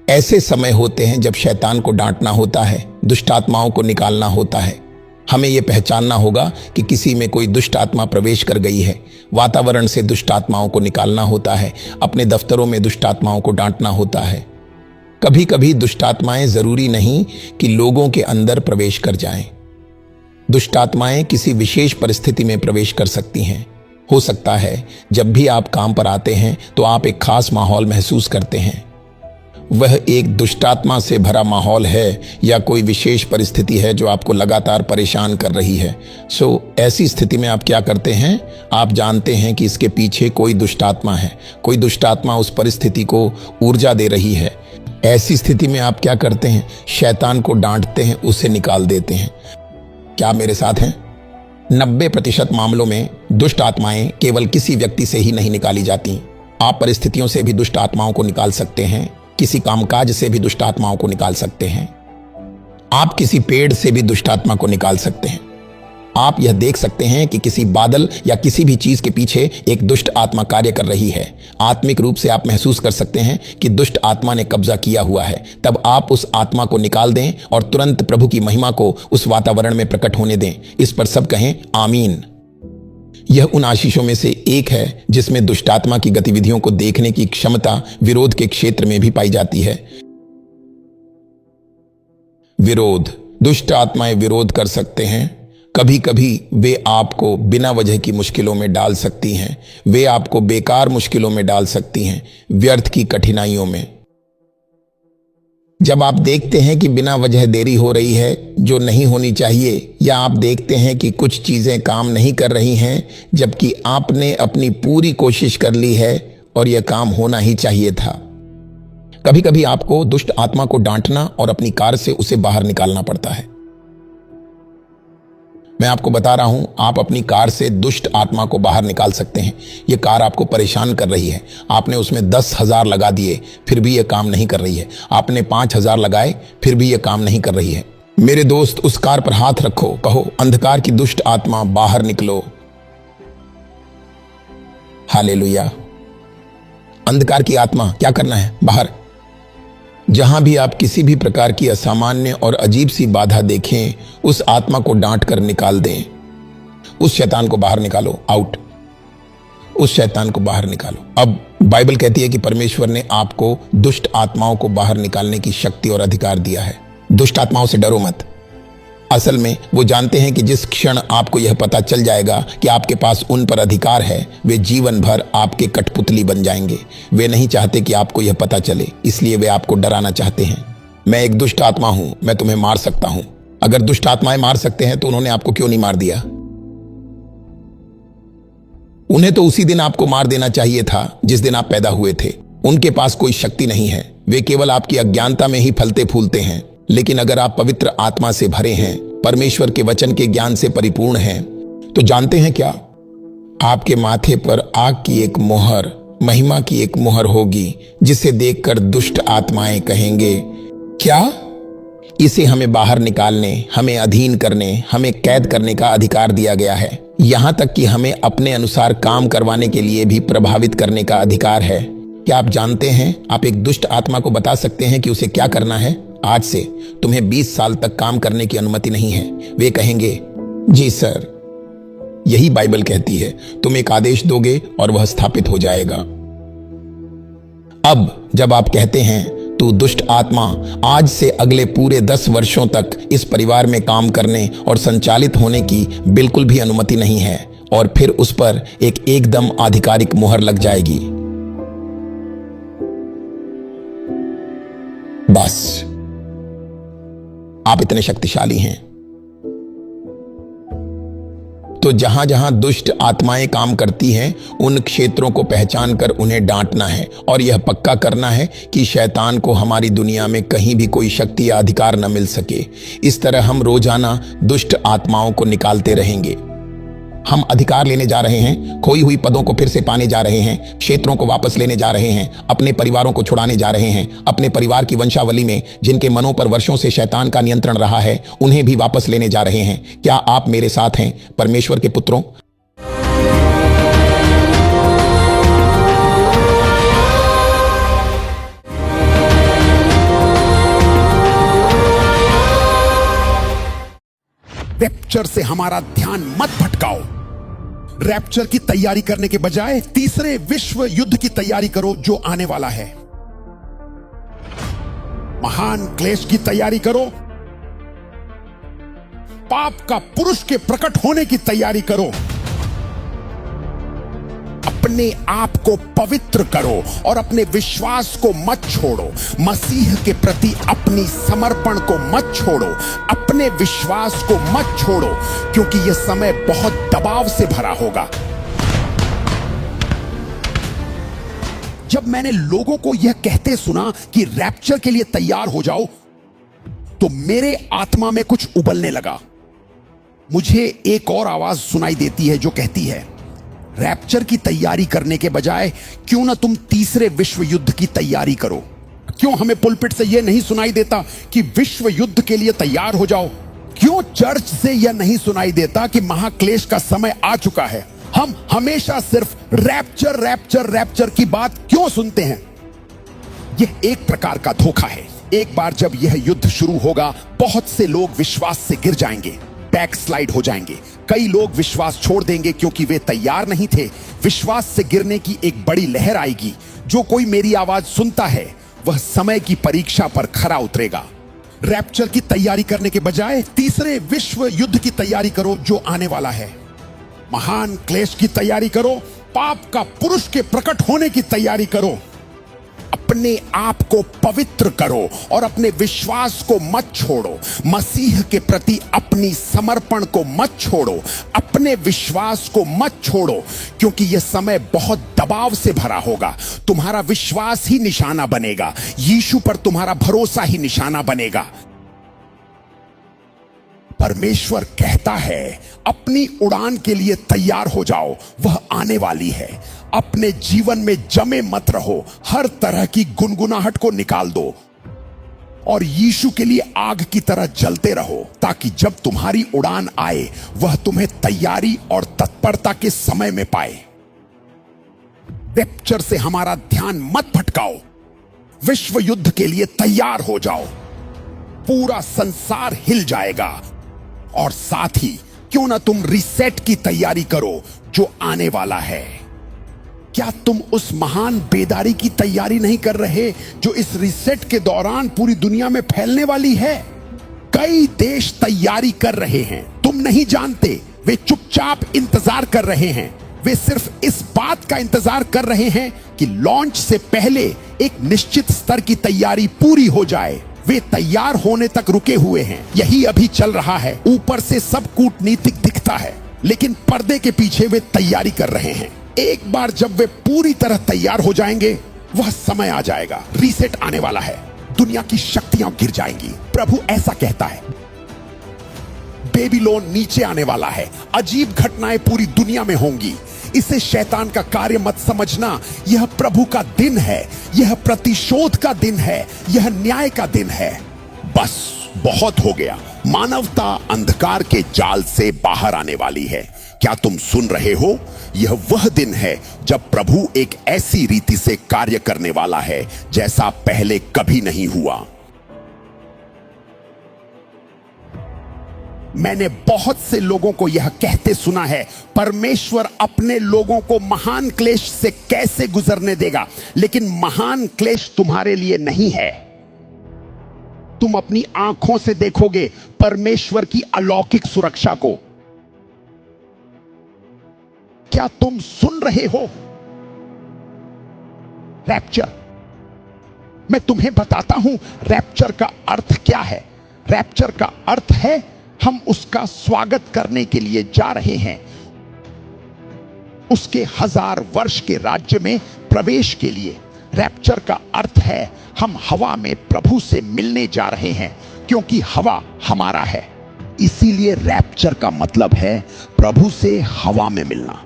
ऐसे समय होते हैं जब शैतान को डांटना होता है, दुष्ट आत्माओं को निकालना होता है। हमें यह पहचानना होगा कि किसी में कोई दुष्ट आत्मा प्रवेश कर गई है। वातावरण से दुष्ट आत्माओं को निकालना होता है। अपने दफ्तरों में दुष्ट आत्माओं को डांटना होता है। कभी कभी दुष्ट आत्माएं जरूरी नहीं कि लोगों के अंदर प्रवेश कर जाएं। दुष्ट आत्माएं किसी विशेष परिस्थिति में प्रवेश कर सकती हैं। हो सकता है जब भी आप काम पर आते हैं तो आप एक खास माहौल महसूस करते हैं। वह एक दुष्टात्मा से भरा माहौल है या कोई विशेष परिस्थिति है जो आपको लगातार परेशान कर रही है। ऐसी स्थिति में आप क्या करते हैं? आप जानते हैं कि इसके पीछे कोई दुष्टात्मा है, कोई दुष्टात्मा उस परिस्थिति को ऊर्जा दे रही है। ऐसी स्थिति में आप क्या करते हैं? शैतान को डांटते हैं, उसे निकाल देते हैं। क्या आप मेरे साथ हैं? 90% मामलों में दुष्ट आत्माएं केवल किसी व्यक्ति से ही नहीं निकाली जाती। आप परिस्थितियों से भी दुष्ट आत्माओं को निकाल सकते हैं, किसी कामकाज से भी दुष्ट आत्माओं को निकाल सकते हैं, आप किसी पेड़ से भी दुष्ट आत्मा को निकाल सकते हैं। आप यह देख सकते हैं कि किसी बादल या किसी भी चीज के पीछे एक दुष्ट आत्मा कार्य कर रही है। आत्मिक रूप से आप महसूस कर सकते हैं कि दुष्ट आत्मा ने कब्जा किया हुआ है। तब आप उस आत्मा को निकाल दें और तुरंत प्रभु की महिमा को उस वातावरण में प्रकट होने दें। इस पर सब कहें आमीन। यह उन आशीषों में से एक है जिसमें दुष्ट आत्मा की गतिविधियों को देखने की क्षमता विरोध के क्षेत्र में भी पाई जाती है। विरोध, दुष्ट आत्माएं विरोध कर सकते हैं। कभी कभी वे आपको बिना वजह की मुश्किलों में डाल सकती हैं। वे आपको बेकार मुश्किलों में डाल सकती हैं, व्यर्थ की कठिनाइयों में। जब आप देखते हैं कि बिना वजह देरी हो रही है जो नहीं होनी चाहिए, या आप देखते हैं कि कुछ चीजें काम नहीं कर रही हैं जबकि आपने अपनी पूरी कोशिश कर ली है और यह काम होना ही चाहिए था। कभी कभी आपको दुष्ट आत्मा को डांटना और अपनी कार से उसे बाहर निकालना पड़ता है। मैं आपको बता रहा हूं, आप अपनी कार से दुष्ट आत्मा को बाहर निकाल सकते हैं। यह कार आपको परेशान कर रही है। आपने उसमें 10,000 लगा दिए, फिर भी यह काम नहीं कर रही है। आपने 5,000 लगाए, फिर भी यह काम नहीं कर रही है। मेरे दोस्त, उस कार पर हाथ रखो, कहो अंधकार की दुष्ट आत्मा बाहर निकलो। हालेलुया। अंधकार की आत्मा क्या करना है? बाहर। जहां भी आप किसी भी प्रकार की असामान्य और अजीब सी बाधा देखें, उस आत्मा को डांट कर निकाल दें। उस शैतान को बाहर निकालो, आउट। उस शैतान को बाहर निकालो। अब बाइबल कहती है कि परमेश्वर ने आपको दुष्ट आत्माओं को बाहर निकालने की शक्ति और अधिकार दिया है। दुष्ट आत्माओं से डरो मत। असल में वो जानते हैं कि जिस क्षण आपको यह पता चल जाएगा कि आपके पास उन पर अधिकार है, वे जीवन भर आपके कठपुतली बन जाएंगे। वे नहीं चाहते कि आपको यह पता चले, इसलिए वे आपको डराना चाहते हैं। मैं एक दुष्ट आत्मा हूं, मैं तुम्हें मार सकता हूं। अगर दुष्ट आत्माएं मार सकते हैं तो उन्होंने आपको क्यों नहीं मार दिया? उन्हें तो उसी दिन आपको मार देना चाहिए था जिस दिन आप पैदा हुए थे। उनके पास कोई शक्ति नहीं है, वे केवल आपकी अज्ञानता में ही फलते फूलते हैं। लेकिन अगर आप पवित्र आत्मा से भरे हैं, परमेश्वर के वचन के ज्ञान से परिपूर्ण हैं, तो जानते हैं क्या? आपके माथे पर आग की एक मोहर, महिमा की एक मोहर होगी, जिसे देखकर दुष्ट आत्माएं कहेंगे, क्या इसे हमें बाहर निकालने, हमें अधीन करने, हमें कैद करने का अधिकार दिया गया है। यहां तक कि हमें अपने अनुसार काम करवाने के लिए भी प्रभावित करने का अधिकार है। क्या आप जानते हैं, आप एक दुष्ट आत्मा को बता सकते हैं कि उसे क्या करना है? आज से तुम्हें 20 साल तक काम करने की अनुमति नहीं है। वे कहेंगे, जी सर। यही बाइबल कहती है, तुम एक आदेश दोगे और वह स्थापित हो जाएगा। अब जब आप कहते हैं, तू दुष्ट आत्मा आज से अगले पूरे 10 वर्षों तक इस परिवार में काम करने और संचालित होने की बिल्कुल भी अनुमति नहीं है, और फिर उस पर एक एकदम आधिकारिक मुहर लग जाएगी। बस आप इतने शक्तिशाली हैं। तो जहां जहां दुष्ट आत्माएं काम करती हैं, उन क्षेत्रों को पहचान कर उन्हें डांटना है और यह पक्का करना है कि शैतान को हमारी दुनिया में कहीं भी कोई शक्ति या अधिकार न मिल सके। इस तरह हम रोजाना दुष्ट आत्माओं को निकालते रहेंगे। हम अधिकार लेने जा रहे हैं, खोई हुई पदों को फिर से पाने जा रहे हैं, क्षेत्रों को वापस लेने जा रहे हैं, अपने परिवारों को छुड़ाने जा रहे हैं। अपने परिवार की वंशावली में जिनके मनों पर वर्षों से शैतान का नियंत्रण रहा है, उन्हें भी वापस लेने जा रहे हैं। क्या आप मेरे साथ हैं, परमेश्वर के पुत्रों? रैप्चर से हमारा ध्यान मत भटकाओ। रैप्चर की तैयारी करने के बजाय तीसरे विश्व युद्ध की तैयारी करो जो आने वाला है। महान क्लेश की तैयारी करो। पाप का पुरुष के प्रकट होने की तैयारी करो। अपने आप को पवित्र करो और अपने विश्वास को मत छोड़ो। मसीह के प्रति अपनी समर्पण को मत छोड़ो, अपने विश्वास को मत छोड़ो, क्योंकि यह समय बहुत दबाव से भरा होगा। जब मैंने लोगों को यह कहते सुना कि रैप्चर के लिए तैयार हो जाओ, तो मेरे आत्मा में कुछ उबलने लगा। मुझे एक और आवाज सुनाई देती है जो कहती है, रैप्चर की तैयारी करने के बजाय क्यों ना तुम तीसरे विश्व युद्ध की तैयारी करो। क्यों हमें पुलपिट से यह नहीं सुनाई देता कि विश्व युद्ध के लिए तैयार हो जाओ? क्यों चर्च से यह नहीं सुनाई देता कि महाक्लेश का समय आ चुका है? हम हमेशा सिर्फ रैप्चर रैप्चर रैप्चर की बात क्यों सुनते हैं? यह एक प्रकार का धोखा है। एक बार जब यह युद्ध शुरू होगा, बहुत से लोग विश्वास से गिर जाएंगे, बैकस्लाइड हो जाएंगे। कई लोग विश्वास छोड़ देंगे क्योंकि वे तैयार नहीं थे। विश्वास से गिरने की एक बड़ी लहर आएगी। जो कोई मेरी आवाज सुनता है वह समय की परीक्षा पर खरा उतरेगा। रैप्चर की तैयारी करने के बजाय तीसरे विश्व युद्ध की तैयारी करो जो आने वाला है। महान क्लेश की तैयारी करो, पाप का पुरुष के प्रकट होने की तैयारी करो। अपने आप को पवित्र करो और अपने विश्वास को मत छोड़ो। मसीह के प्रति अपनी समर्पण को मत छोड़ो, अपने विश्वास को मत छोड़ो, क्योंकि यह समय बहुत दबाव से भरा होगा। तुम्हारा विश्वास ही निशाना बनेगा, यीशु पर तुम्हारा भरोसा ही निशाना बनेगा। परमेश्वर कहता है, अपनी उड़ान के लिए तैयार हो जाओ, वह आने वाली है। अपने जीवन में जमे मत रहो, हर तरह की गुनगुनाहट को निकाल दो और यीशु के लिए आग की तरह जलते रहो, ताकि जब तुम्हारी उड़ान आए वह तुम्हें तैयारी और तत्परता के समय में पाए। रैप्चर से हमारा ध्यान मत भटकाओ, विश्व युद्ध के लिए तैयार हो जाओ। पूरा संसार हिल जाएगा। और साथ ही क्यों ना तुम रीसेट की तैयारी करो जो आने वाला है। क्या तुम उस महान बेदारी की तैयारी नहीं कर रहे जो इस रीसेट के दौरान पूरी दुनिया में फैलने वाली है? कई देश तैयारी कर रहे हैं, तुम नहीं जानते। वे चुपचाप इंतजार कर रहे हैं। वे सिर्फ इस बात का इंतजार कर रहे हैं कि लॉन्च से पहले एक निश्चित स्तर की तैयारी पूरी हो जाए। वे तैयार होने तक रुके हुए हैं। यही अभी चल रहा है। ऊपर से सब कूटनीतिक दिखता है, लेकिन पर्दे के पीछे वे तैयारी कर रहे हैं। एक बार जब वे पूरी तरह तैयार हो जाएंगे, वह समय आ जाएगा, रीसेट आने वाला है, दुनिया की शक्तियां गिर जाएंगी। प्रभु ऐसा कहता है, बेबीलोन नीचे आने वाला है। अजीब घटनाएं पूरी दुनिया में होंगी। इसे शैतान का कार्य मत समझना। यह प्रभु का दिन है, यह प्रतिशोध का दिन है, यह न्याय का दिन है। बस बहुत हो गया। मानवता अंधकार के जाल से बाहर आने वाली है। क्या तुम सुन रहे हो? यह वह दिन है जब प्रभु एक ऐसी रीति से कार्य करने वाला है जैसा पहले कभी नहीं हुआ। मैंने बहुत से लोगों को यह कहते सुना है, परमेश्वर अपने लोगों को महान क्लेश से कैसे गुजरने देगा। लेकिन महान क्लेश तुम्हारे लिए नहीं है। तुम अपनी आंखों से देखोगे परमेश्वर की अलौकिक सुरक्षा को। क्या तुम सुन रहे हो? रैप्चर, मैं तुम्हें बताता हूं रैप्चर का अर्थ क्या है। रैप्चर का अर्थ है हम उसका स्वागत करने के लिए जा रहे हैं, उसके 1000 वर्ष के राज्य में प्रवेश के लिए। रैप्चर का अर्थ है हम हवा में प्रभु से मिलने जा रहे हैं, क्योंकि हवा हमारा है। इसीलिए रैप्चर का मतलब है प्रभु से हवा में मिलना।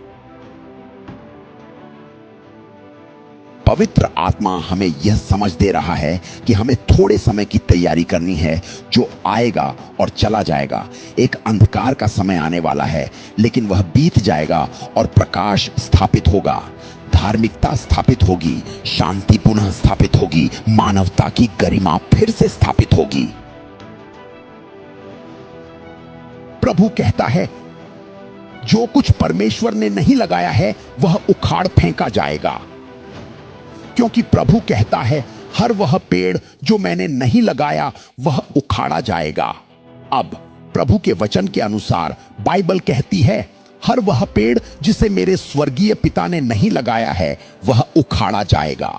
पवित्र आत्मा हमें यह समझ दे रहा है कि हमें थोड़े समय की तैयारी करनी है जो आएगा और चला जाएगा। एक अंधकार का समय आने वाला है, लेकिन वह बीत जाएगा और प्रकाश स्थापित होगा, धार्मिकता स्थापित होगी, शांति पुनः स्थापित होगी, मानवता की गरिमा फिर से स्थापित होगी। प्रभु कहता है, जो कुछ परमेश्वर ने नहीं लगाया है वह उखाड़ फेंका जाएगा। क्योंकि प्रभु कहता है, हर वह पेड़ जो मैंने नहीं लगाया वह उखाड़ा जाएगा। अब प्रभु के वचन के अनुसार बाइबल कहती है, हर वह पेड़ जिसे मेरे स्वर्गीय पिता ने नहीं लगाया है वह उखाड़ा जाएगा।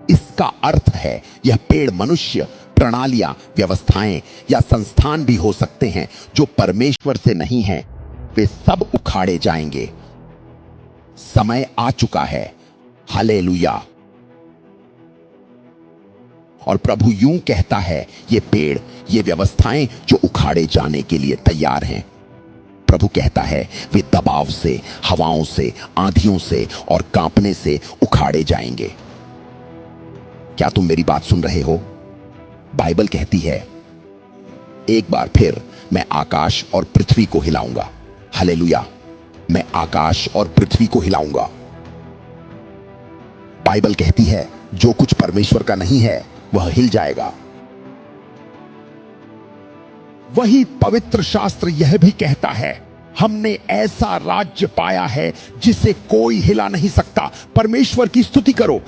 इसका अर्थ है यह पेड़ मनुष्य, प्रणालियां, व्यवस्थाएं या संस्थान भी हो सकते हैं जो परमेश्वर से नहीं हैं, वे सब उखाड़े जाएंगे। समय आ चुका है। हालेलुया। और प्रभु यूं कहता है, ये पेड़, ये व्यवस्थाएं जो उखाड़े जाने के लिए तैयार हैं, प्रभु कहता है वे दबाव से, हवाओं से, आंधियों से और कांपने से उखाड़े जाएंगे। क्या तुम मेरी बात सुन रहे हो? बाइबल कहती है, एक बार फिर मैं आकाश और पृथ्वी को हिलाऊंगा। हालेलुया। मैं आकाश और पृथ्वी को हिलाऊंगा। बाइबल कहती है, जो कुछ परमेश्वर का नहीं है वह हिल जाएगा। वही पवित्र शास्त्र यह भी कहता है, हमने ऐसा राज्य पाया है जिसे कोई हिला नहीं सकता। परमेश्वर की स्तुति करो।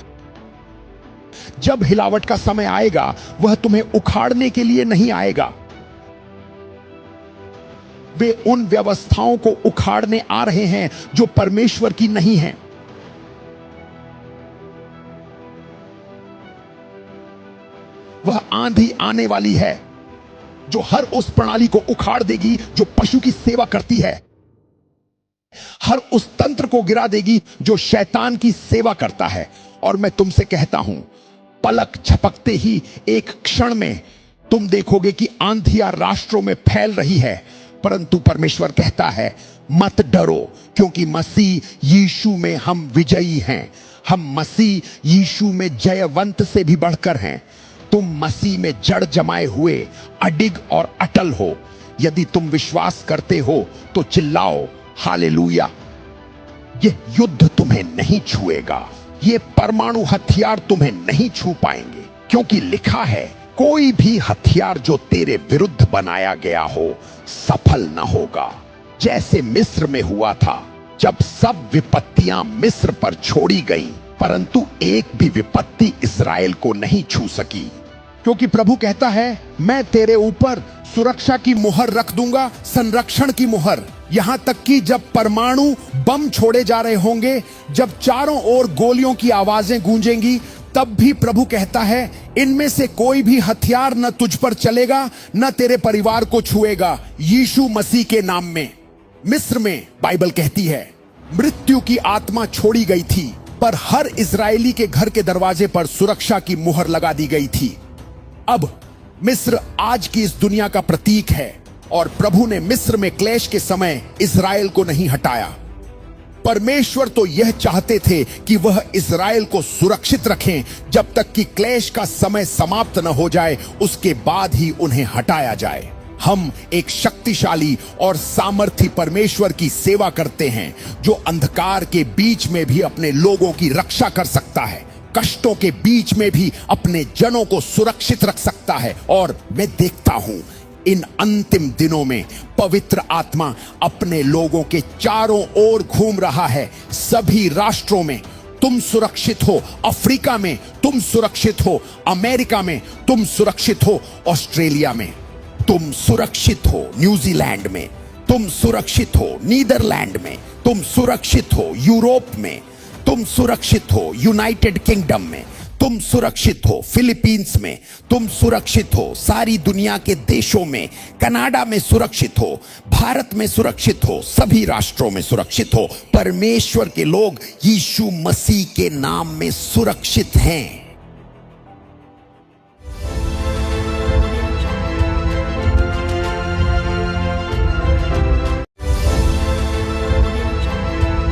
जब हिलावट का समय आएगा, वह तुम्हें उखाड़ने के लिए नहीं आएगा। वे उन व्यवस्थाओं को उखाड़ने आ रहे हैं जो परमेश्वर की नहीं हैं। वह आंधी आने वाली है जो हर उस प्रणाली को उखाड़ देगी जो पशु की सेवा करती है, हर उस तंत्र को गिरा देगी जो शैतान की सेवा करता है। और मैं तुमसे कहता हूं, पलक झपकते ही एक क्षण में तुम देखोगे कि आंधियां राष्ट्रों में फैल रही है, परंतु परमेश्वर कहता है, मत डरो, क्योंकि मसीह यीशु में हम विजयी हैं। हम मसीह यीशु में जयवंत से भी बढ़कर हैं। तुम मसीह में जड़ जमाए हुए अडिग और अटल हो। यदि तुम विश्वास करते हो तो चिल्लाओ हालेलुया। यह युद्ध तुम्हें नहीं छुएगा, ये परमाणु हथियार तुम्हें नहीं छू पाएंगे, क्योंकि लिखा है, कोई भी हथियार जो तेरे विरुद्ध बनाया गया हो सफल न होगा। जैसे मिस्र में हुआ था, जब सब विपत्तियां मिस्र पर छोड़ी गईं, परंतु एक भी विपत्ति इस्राएल को नहीं छू सकी, क्योंकि प्रभु कहता है, मैं तेरे ऊपर सुरक्षा की मुहर रख दूंगा, संरक्षण की मुहर। यहां तक कि जब परमाणु बम छोड़े जा रहे होंगे, जब चारों ओर गोलियों की आवाजें गूंजेंगी, तब भी प्रभु कहता है, इनमें से कोई भी हथियार न तुझ पर चलेगा, न तेरे परिवार को छुएगा, यीशु मसीह के नाम में। मिस्र में बाइबल कहती है, मृत्यु की आत्मा छोड़ी गई थी, पर हर इजरायली के घर के दरवाजे पर सुरक्षा की मुहर लगा दी गई थी। अब मिस्र आज की इस दुनिया का प्रतीक है, और प्रभु ने मिस्र में क्लेश के समय इजराइल को नहीं हटाया। परमेश्वर तो यह चाहते थे कि वह इजराइल को सुरक्षित रखें जब तक कि क्लेश का समय समाप्त न हो जाए, उसके बाद ही उन्हें हटाया जाए। हम एक शक्तिशाली और सामर्थी परमेश्वर की सेवा करते हैं, जो अंधकार के बीच में भी अपने लोगों की रक्षा कर सकता है, कष्टों के बीच में भी अपने जनों को सुरक्षित रख सकता है। और मैं देखता हूं, इन अंतिम दिनों में पवित्र आत्मा अपने लोगों के चारों ओर घूम रहा है। सभी राष्ट्रों में तुम सुरक्षित हो, अफ्रीका में तुम सुरक्षित हो, अमेरिका में तुम सुरक्षित हो, ऑस्ट्रेलिया में तुम सुरक्षित हो, न्यूजीलैंड में तुम सुरक्षित हो, नीदरलैंड में तुम सुरक्षित हो, यूरोप में तुम सुरक्षित हो, यूनाइटेड किंगडम में तुम सुरक्षित हो, फिलीपींस में तुम सुरक्षित हो, सारी दुनिया के देशों में, कनाडा में सुरक्षित हो, भारत में सुरक्षित हो, सभी राष्ट्रों में सुरक्षित हो। परमेश्वर के लोग यीशु मसीह के नाम में सुरक्षित हैं।